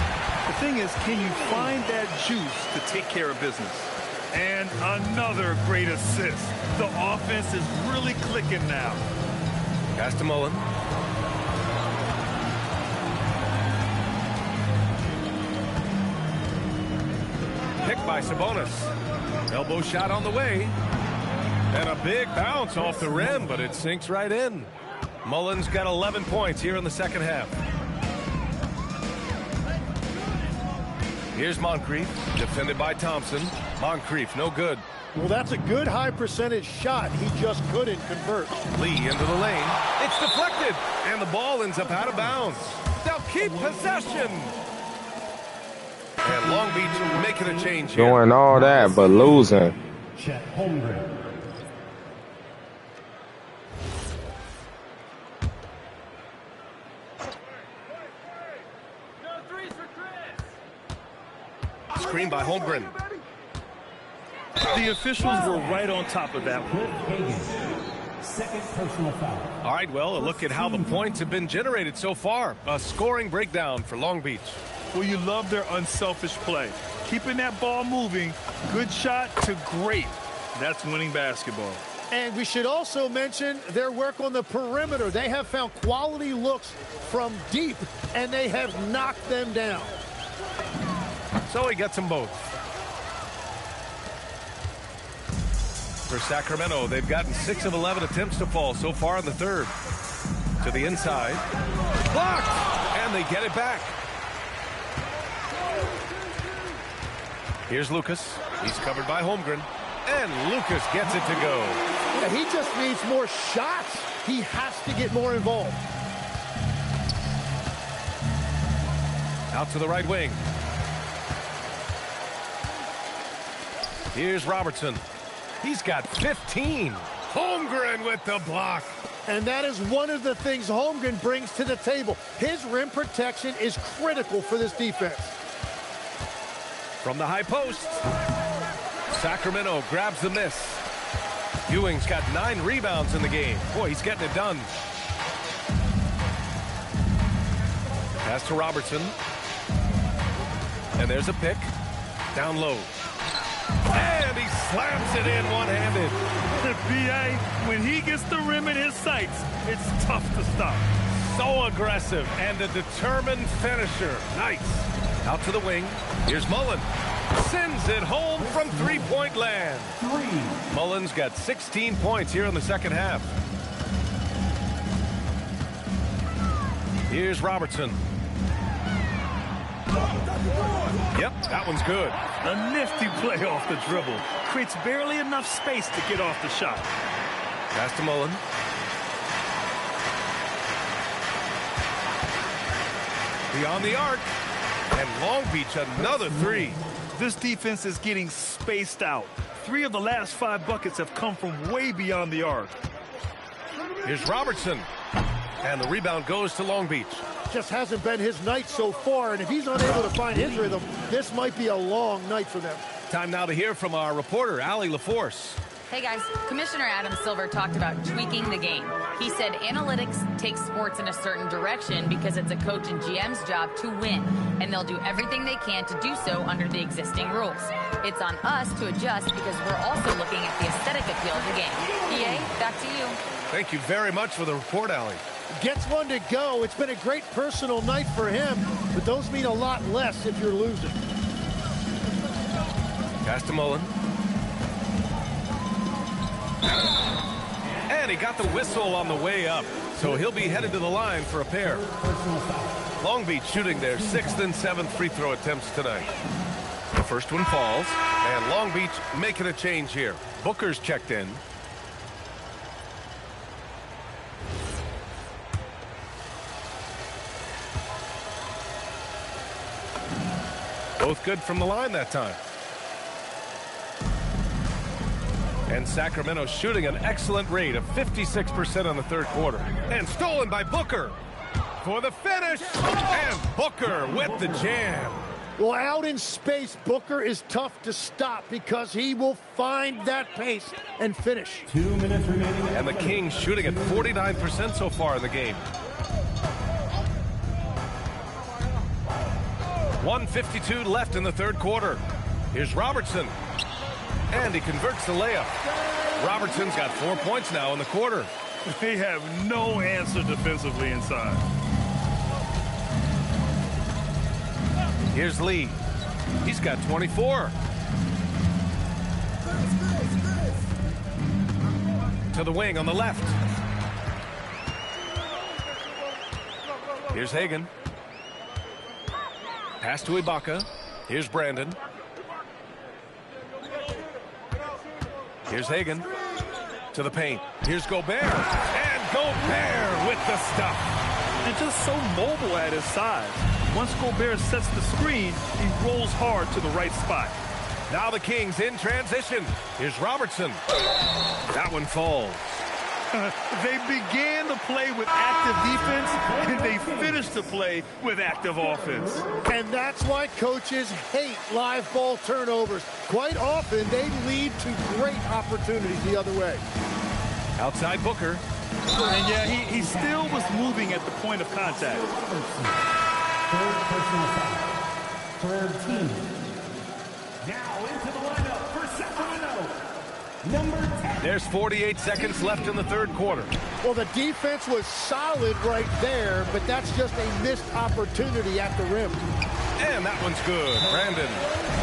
The thing is, can you find that juice to take care of business? And another great assist. The offense is really clicking now. Pass to Mullen. Picked by Sabonis. Elbow shot on the way. And a big bounce off the rim, but it sinks right in. Mullen's got 11 points here in the second half. Here's Moncrief, defended by Thompson. Moncrief, no good. Well, that's a good high percentage shot. He just couldn't convert. Lee into the lane. It's deflected, and the ball ends up out of bounds. They'll keep possession. And Long Beach making a change here. Doing all that, but losing. Chet Holmgren. Screen by Holmgren. The officials were right on top of that one. Second personal foul. All right, well, a look at how the points have been generated so far. A scoring breakdown for Long Beach. Well, you love their unselfish play. Keeping that ball moving, good shot to great. That's winning basketball. And we should also mention their work on the perimeter. They have found quality looks from deep, and they have knocked them down. So he gets them both. For Sacramento, they've gotten 6 of 11 attempts to fall so far in the third. To the inside. Blocked! And they get it back. Here's Lucas. He's covered by Holmgren. And Lucas gets it to go. Yeah, he just needs more shots. He has to get more involved. Out to the right wing. Here's Robertson. He's got 15. Holmgren with the block. And that is one of the things Holmgren brings to the table. His rim protection is critical for this defense. From the high post. Sacramento grabs the miss. Ewing's got 9 rebounds in the game. Boy, he's getting it done. Pass to Robertson. And there's a pick. Down low. And he slams it in one-handed. B.A., when he gets the rim in his sights, it's tough to stop. So aggressive and a determined finisher. Nice. Out to the wing. Here's Mullen. Sends it home from three-point land. Mullen's got 16 points here in the second half. Here's Robertson. Yep, that one's good. A nifty play off the dribble. Creates barely enough space to get off the shot. Pass to Mullen. Beyond the arc. And Long Beach another 3. This defense is getting spaced out. 3 of the last 5 buckets have come from way beyond the arc. Here's Robertson. And the rebound goes to Long Beach. Just hasn't been his night so far, and if he's unable to find his rhythm, this might be a long night for them. Time now to hear from our reporter, Allie LaForce. Hey guys, Commissioner Adam Silver talked about tweaking the game. He said analytics takes sports in a certain direction because it's a coach and GM's job to win, and they'll do everything they can to do so under the existing rules. It's on us to adjust because we're also looking at the aesthetic appeal of the game. PA, back to you. Thank you very much for the report, Allie. Gets one to go. It's been a great personal night for him, but those mean a lot less if you're losing. Pass to Mullen. And he got the whistle on the way up, so he'll be headed to the line for a pair. Long Beach shooting their 6th and 7th free throw attempts tonight. The first one falls, and Long Beach making a change here. Booker's checked in. Both good from the line that time. And Sacramento shooting an excellent rate of 56% on the third quarter. And stolen by Booker for the finish. And Booker with the jam. Well, out in space, Booker is tough to stop because he will find that pace and finish. 2 minutes remaining. And the Kings shooting at 49% so far in the game. 1:52 left in the third quarter. Here's Robertson. And he converts the layup. Robertson's got 4 points now in the quarter. They have no answer defensively inside. Here's Lee. He's got 24. To the wing on the left. Here's Hagan. Pass to Ibaka. Here's Brandon. Here's Hagan. To the paint. Here's Gobert. And Gobert with the stuff. And just so mobile at his size. Once Gobert sets the screen, he rolls hard to the right spot. Now the Kings in transition. Here's Robertson. That one falls. They began the play with active defense, and they finished the play with active offense. And that's why coaches hate live ball turnovers. Quite often, they lead to great opportunities the other way. Outside Booker. And yeah, he still was moving at the point of contact. Third personal foul. Third team. Now into the lineup for Sacramento. Number 10. There's 48 seconds left in the third quarter. Well, the defense was solid right there, but that's just a missed opportunity at the rim. And that one's good. Brandon.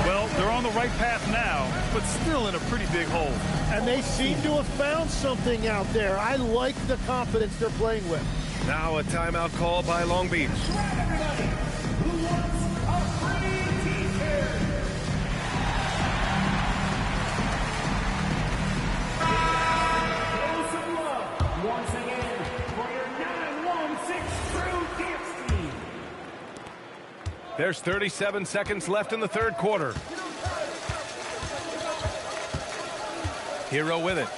Well, they're on the right path now, but still in a pretty big hole. And they seem to have found something out there. I like the confidence they're playing with. Now a timeout call by Long Beach. Who wants a free t-shirt? Show some love once again for your 916 True Dance Team. There's 37 seconds left in the third quarter. Hero with it.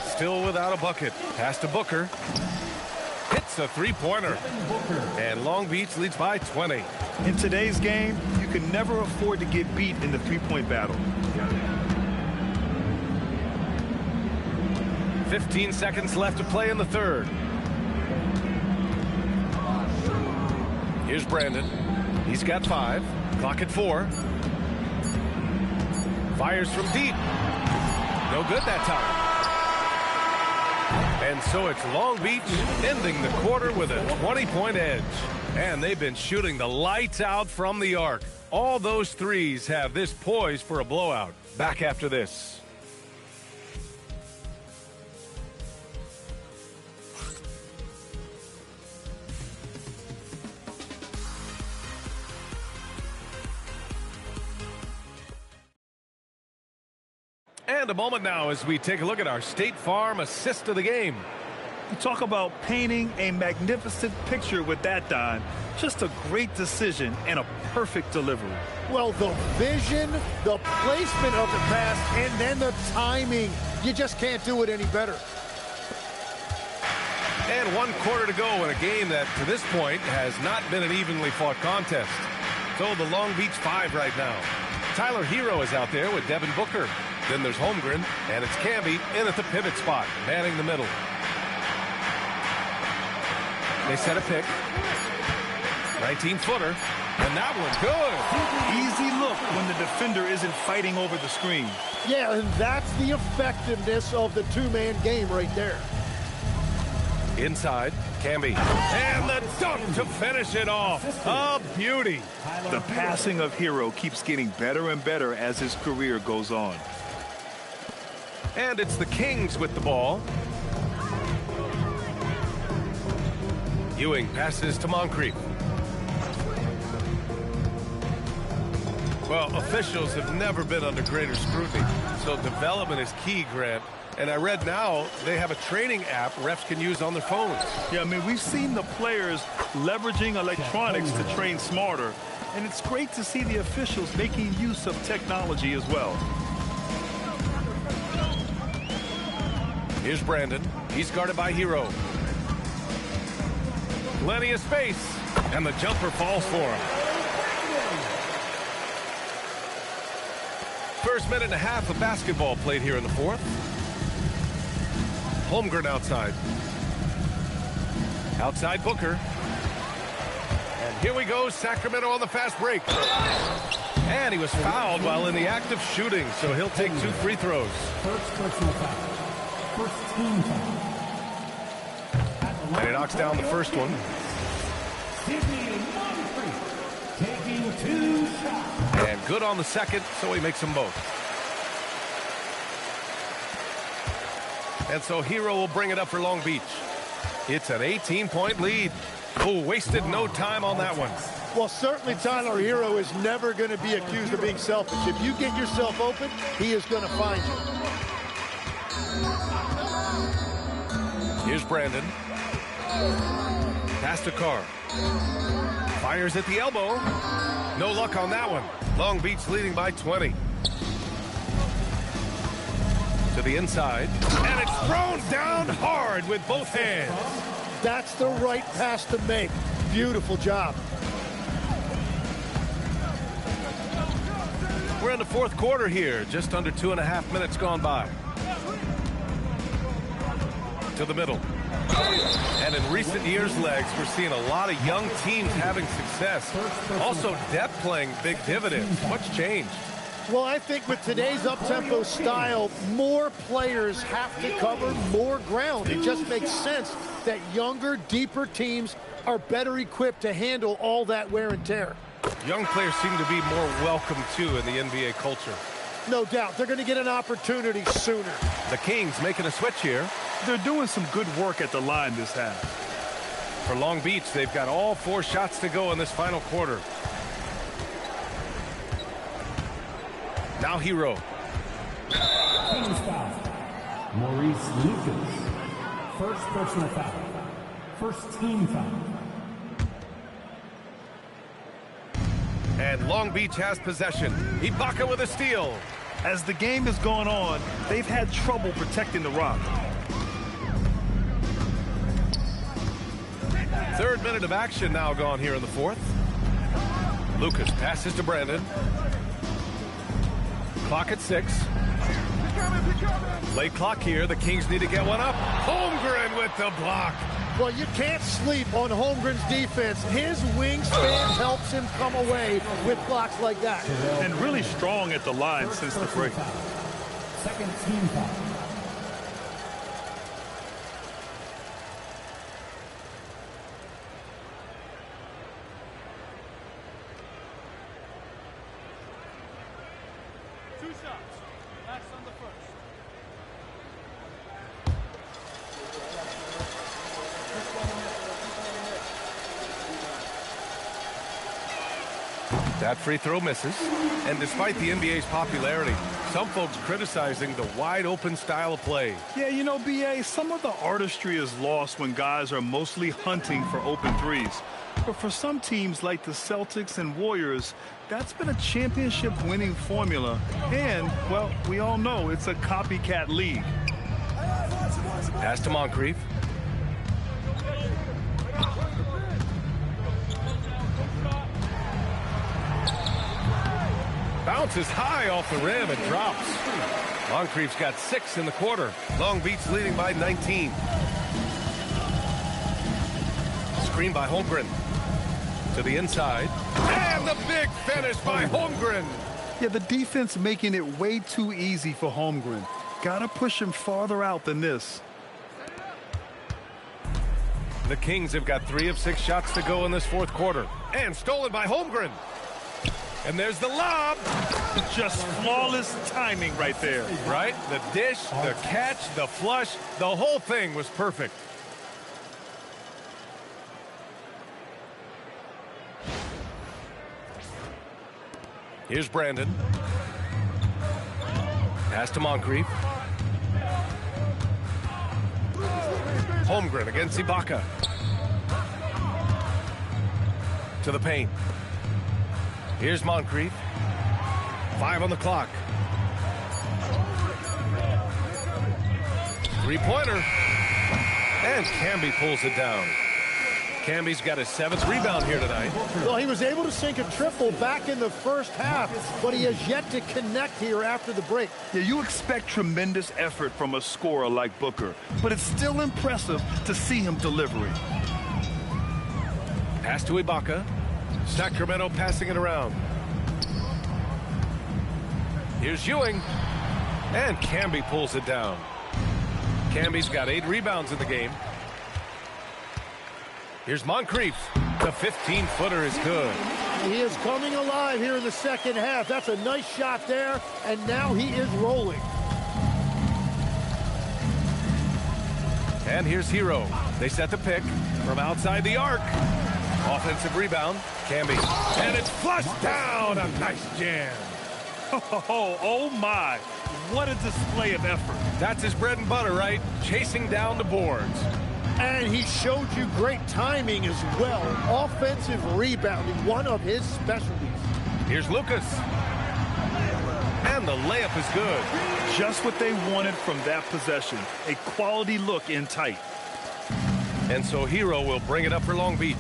Still without a bucket. Pass to Booker. Hits a three-pointer. And Long Beach leads by 20. In today's game, you can never afford to get beat in the three-point battle. 15 seconds left to play in the third. Here's Brandon. He's got 5. Clock at 4. Fires from deep. No good that time. And so it's Long Beach ending the quarter with a 20-point edge. And they've been shooting the lights out from the arc. All those threes have this poised for a blowout. Back after this. And a moment now as we take a look at our State Farm assist of the game. You talk about painting a magnificent picture with that, Don. Just a great decision and a perfect delivery. Well, the vision, the placement of the pass, and then the timing. You just can't do it any better. And 1 quarter to go in a game that, to this point, has not been an evenly fought contest. So the Long Beach 5 right now. Tyler Hero is out there with Devin Booker. Then there's Holmgren, and it's Camby in at the pivot spot, manning the middle. They set a pick. 19-footer, and that one's good. Easy look when the defender isn't fighting over the screen. Yeah, and that's the effectiveness of the two-man game right there. Inside, Camby. And the dunk to finish it off. A beauty. The passing of Hero keeps getting better and better as his career goes on. And it's the Kings with the ball. Ewing passes to Moncrief. Well, officials have never been under greater scrutiny, so development is key, Grant. And I read now they have a training app refs can use on their phones. Yeah, I mean, we've seen the players leveraging electronics to train smarter, and it's great to see the officials making use of technology as well. Here's Brandon. He's guarded by Hero. Plenty of space, and the jumper falls for him. First minute and a half of basketball played here in the fourth. Holmgren outside. Outside Booker. And here we go, Sacramento on the fast break. And he was fouled while in the act of shooting, so he'll take 2 free throws. First personal foul. First team foul. And he knocks down the first one. Sydney Moncrief taking 2 shots. And good on the second, so he makes them both. And so Hero will bring it up for Long Beach. It's an 18-point lead. Oh, wasted no time on that one. Well, certainly Tyler Hero is never going to be accused of being selfish. If you get yourself open, he is going to find you. Here's Brandon. Pass to Carr. Fires at the elbow. No luck on that one. Long Beach leading by 20. To the inside. And it's thrown down hard with both hands. That's the right pass to make. Beautiful job. We're in the fourth quarter here. Just under 2.5 minutes gone by. To the middle. And in recent years, Legs, we're seeing a lot of young teams having success. Also, depth playing big dividends. What's changed? Well, I think with today's up-tempo style, more players have to cover more ground. It just makes sense that younger, deeper teams are better equipped to handle all that wear and tear. Young players seem to be more welcome, too, in the NBA culture. No doubt. They're going to get an opportunity sooner. The Kings making a switch here. They're doing some good work at the line this half. For Long Beach, they've got all 4 shots to go in this final quarter. Now Hero. Kings foul. Maurice Lucas. First personal foul. First team foul. And Long Beach has possession. Ibaka with a steal. As the game has gone on, they've had trouble protecting the rock. Third minute of action now gone here in the fourth. Lucas passes to Brandon. Clock at 6. Late clock here. The Kings need to get one up. Holmgren with the block. Well, you can't sleep on Holmgren's defense. His wingspan helps him come away with blocks like that. And really strong at the line since the break. Second team foul. That free throw misses. And despite the NBA's popularity, some folks criticizing the wide-open style of play. Yeah, you know, B.A., some of the artistry is lost when guys are mostly hunting for open threes. But for some teams like the Celtics and Warriors, that's been a championship-winning formula. And, well, we all know it's a copycat league. Pass to Moncrief. Bounces high off the rim and drops. Moncrief's got 6 in the quarter. Long Beach leading by 19. Screen by Holmgren. To the inside. And the big finish by Holmgren. Yeah, the defense making it way too easy for Holmgren. Gotta push him farther out than this. The Kings have got 3 of 6 shots to go in this fourth quarter. And stolen by Holmgren. And there's the lob. Just flawless timing right there. Right? The dish, the catch, the flush, the whole thing was perfect. Here's Brandon. Pass to Moncrief. Holmgren against Ibaka. To the paint. Here's Moncrief. 5 on the clock. Three-pointer. And Camby pulls it down. Camby's got his 7th rebound here tonight. Well, he was able to sink a triple back in the first half, but he has yet to connect here after the break. Yeah, you expect tremendous effort from a scorer like Booker, but it's still impressive to see him delivering. Pass to Ibaka. Sacramento passing it around. Here's Ewing. And Camby pulls it down. Camby's got 8 rebounds in the game. Here's Moncrief. The 15-footer is good. He is coming alive here in the second half. That's a nice shot there, and now he is rolling. And here's Hero. They set the pick from outside the arc. Offensive rebound. Camby. And it's flushed down. A nice jam. Oh my. What a display of effort. That's his bread and butter, right? Chasing down the boards. And he showed you great timing as well. Offensive rebounding, one of his specialties. Here's Lucas. And the layup is good. Just what they wanted from that possession. A quality look in tight. And so Hero will bring it up for Long Beach.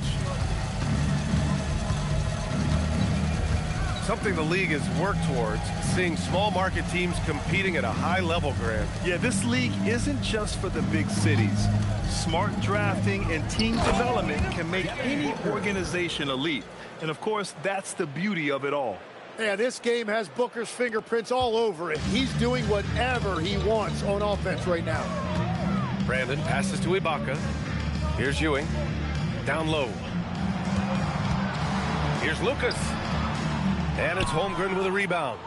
Something the league has worked towards, seeing small market teams competing at a high level, Grant. Yeah, this league isn't just for the big cities. Smart drafting and team development can make any organization elite. And of course, that's the beauty of it all. Yeah, this game has Booker's fingerprints all over it. He's doing whatever he wants on offense right now. Brandon passes to Ibaka. Here's Ewing. Down low. Here's Lucas. And it's Holmgren with a rebound.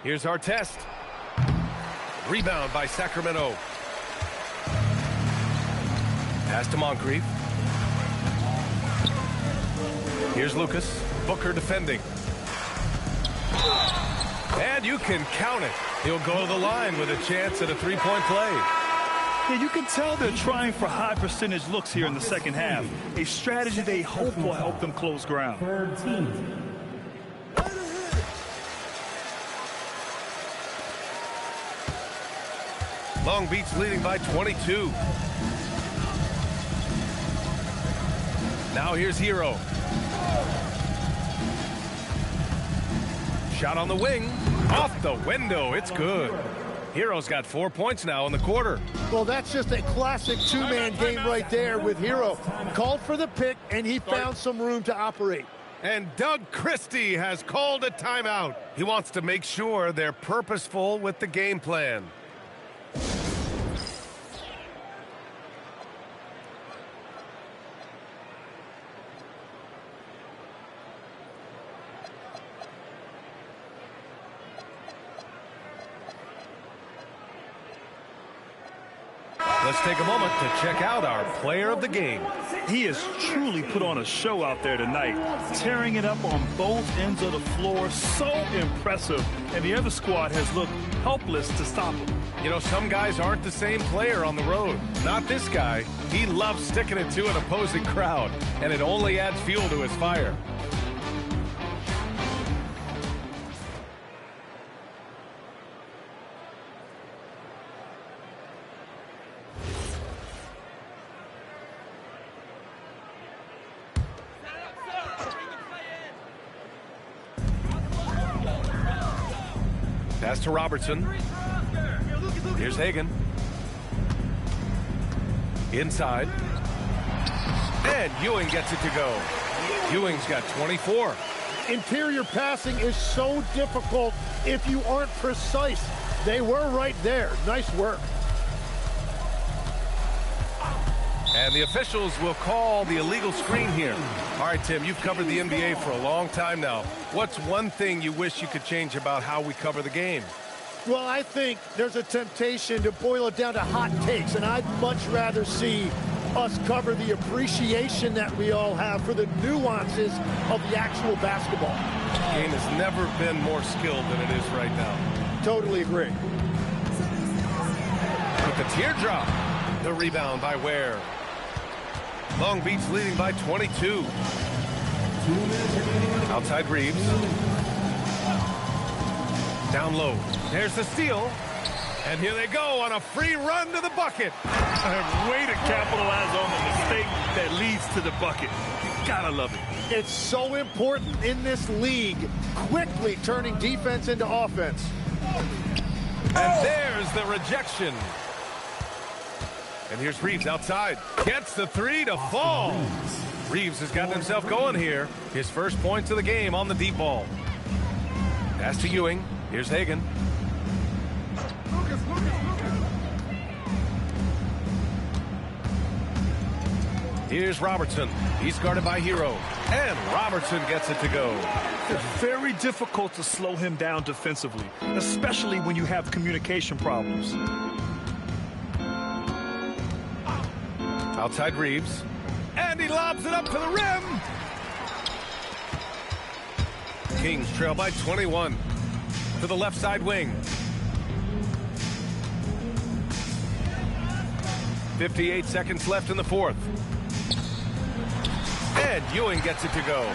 Here's Artest. Rebound by Sacramento. Pass to Moncrief. Here's Lucas. Booker defending. And you can count it. He'll go to the line with a chance at a three-point play. Yeah, you can tell they're trying for high percentage looks here in the second half. A strategy they hope will help them close ground. Long Beach leading by 22. Now here's Hero. Shot on the wing. Off the window. It's good. Hero's got 4 points now in the quarter. Well, that's just a classic two-man game right there with Hero. Called for the pick, and he found some room to operate. And Doug Christie has called a timeout. He wants to make sure they're purposeful with the game plan. Let's take a moment to check out our player of the game. He has truly put on a show out there tonight, tearing it up on both ends of the floor. So impressive. And the other squad has looked helpless to stop him. You know, some guys aren't the same player on the road. Not this guy. He loves sticking it to an opposing crowd, and it only adds fuel to his fire. Pass to Robertson. Here's Hagan. Inside. And Ewing gets it to go. Ewing's got 24. Interior passing is so difficult if you aren't precise. They were right there. Nice work. And the officials will call the illegal screen here. All right, Tim, you've covered the NBA for a long time now. What's one thing you wish you could change about how we cover the game? Well, I think there's a temptation to boil it down to hot takes, and I'd much rather see us cover the appreciation that we all have for the nuances of the actual basketball. The game has never been more skilled than it is right now. Totally agree. With the teardrop. The rebound by Ware. Long Beach leading by 22. Outside Reeves. Down low. There's the steal. And here they go on a free run to the bucket. Way to capitalize on the mistake that leads to the bucket. You gotta love it. It's so important in this league, quickly turning defense into offense. And there's the rejection. And here's Reeves outside. Gets the three to fall. Reeves has gotten himself going here. His first points of the game on the deep ball. Pass to Ewing. Here's Hagan. Here's Robertson. He's guarded by Hero. And Robertson gets it to go. It's very difficult to slow him down defensively, especially when you have communication problems. Outside Reeves. And he lobs it up to the rim. Kings trail by 21. To the left side wing. 58 seconds left in the fourth. And Ewing gets it to go.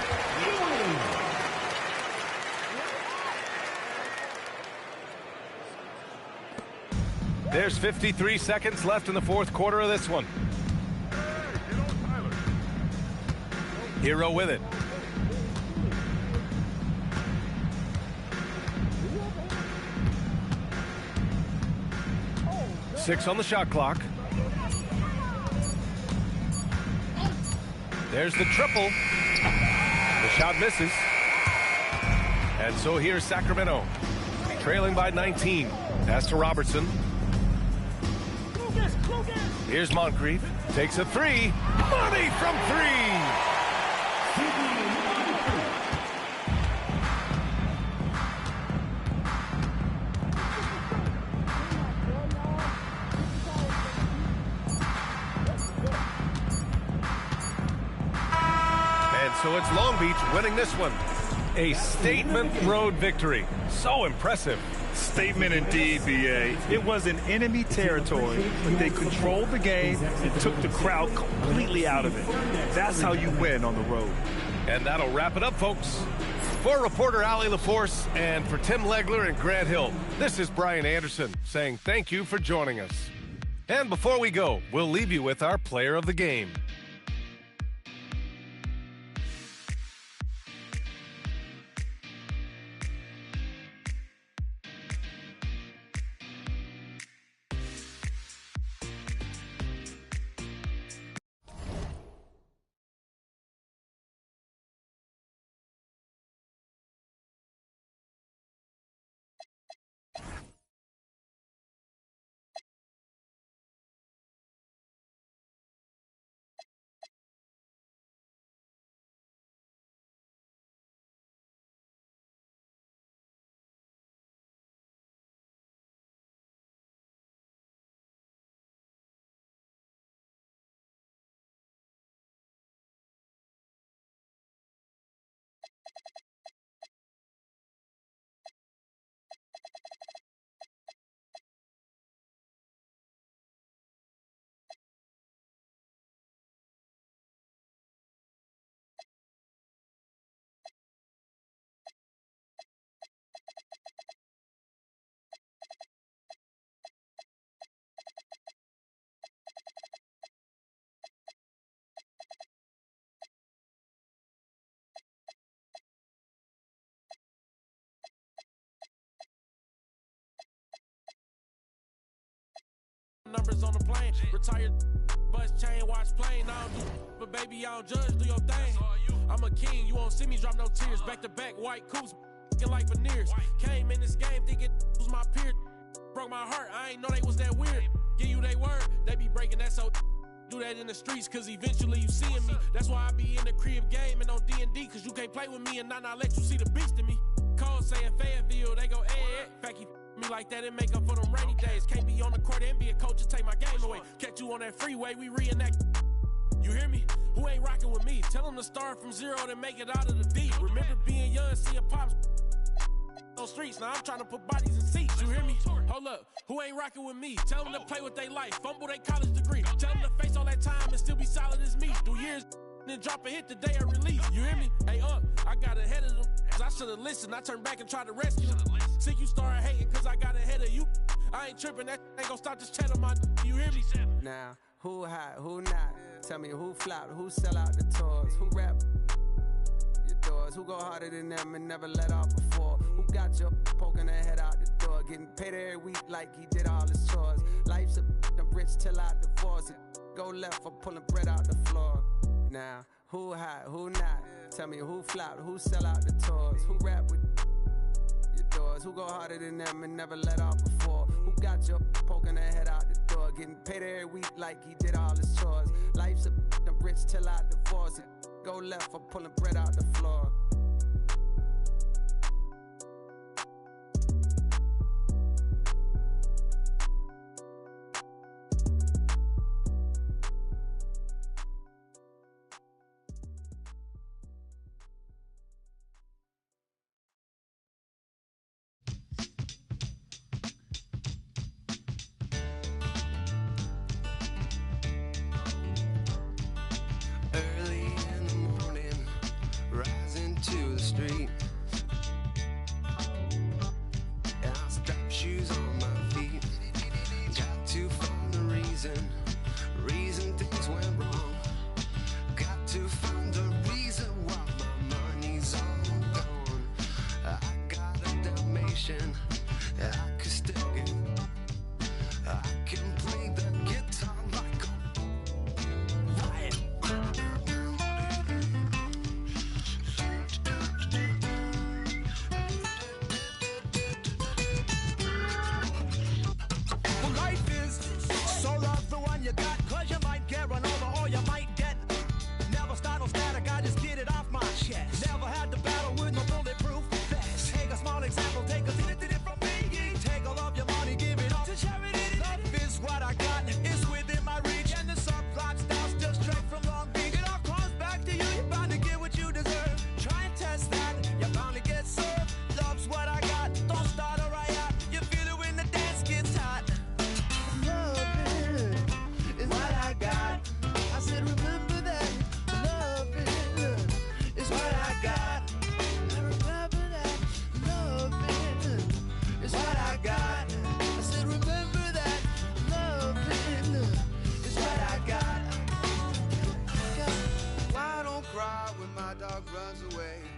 There's 53 seconds left in the fourth quarter of this one. Hero with it. Six on the shot clock. There's the triple. The shot misses. And so here's Sacramento, trailing by 19. Pass to Robertson. Here's Moncrief. Takes a three. Money from three. So it's Long Beach winning this one. A statement road victory. So impressive. Statement indeed, BA. It was in enemy territory, but they controlled the game and took the crowd completely out of it. That's how you win on the road. And that'll wrap it up, folks. For reporter Allie LaForce and for Tim Legler and Grant Hill, this is Brian Anderson saying thank you for joining us. And before we go, we'll leave you with our player of the game. numbers on the plane. Retired bus chain, watch plane. I don't do, but baby, I don't judge, do your thing. I'm a king, you won't see me drop no tears. Back to back, white coops, like veneers. Came in this game thinking was my peer. Broke my heart, I ain't know they was that weird. Give you they word, they be breaking that so. Do that in the streets, cause eventually you seeing me. That's why I be in the crib game and on D&D, cause you can't play with me and not let you see the beast in me. Cole saying Fayetteville, they go, fact, he me like that and make up for them rainy days. Can't be on the court and be a coach and take my game away. Catch you on that freeway, we reenact. You hear me? Who ain't rocking with me? Tell them to start from zero and make it out of the deep. Remember being young, seeing pops on streets. Now I'm trying to put bodies in seats. You hear me? Hold up. Who ain't rocking with me? Tell them to play with their life. Fumble their college degree. Tell them to face all that time and still be solid as me. Do years then drop a hit the day of release. You hear me? Hey, I got ahead of them. I should've listened. I turned back and tried to rescue them. See, you started hating cause I got ahead of you. I ain't tripping. That ain't gonna stop this chat on my. You hear me? Now, who hot, who not? Tell me who flop, who sell out the tours, who rap your doors, who go harder than them and never let off before, who got your poking their head out the door, getting paid every week like he did all his chores. Life's a rich till I divorce it. Go left for pulling bread out the floor. Now, who hot, who not? Tell me who flop, who sell out the tours, who rap with your doors, who go harder than them and never let off before, who got your poking their head out the door, getting paid every week like he did all his chores. Life's a rich till I divorce it. Go left for pulling bread out the floor.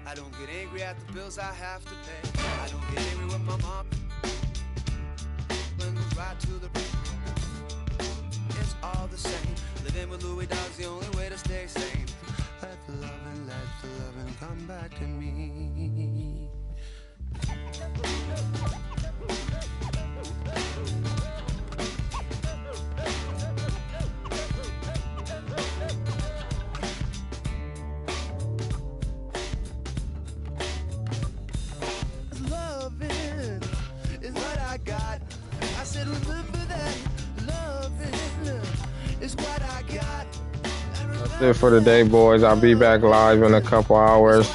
I don't get angry at the bills I have to pay. I don't get angry with my mom. When goes right to the it's all the same. Living with Louis Dog's the only way to stay sane. Let the loving come back to me. That's it for today, boys. I'll be back live in a couple hours.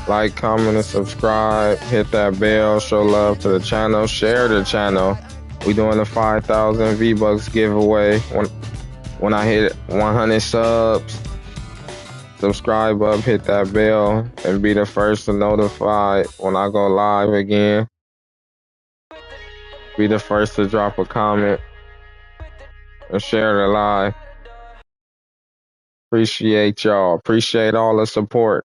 Like, comment, and subscribe. Hit that bell. Show love to the channel. Share the channel. We doing the 5,000 V-Bucks giveaway when I hit 100 subs. Subscribe up, hit that bell, and be the first to notify when I go live again. Be the first to drop a comment and share the live. Appreciate y'all. Appreciate all the support.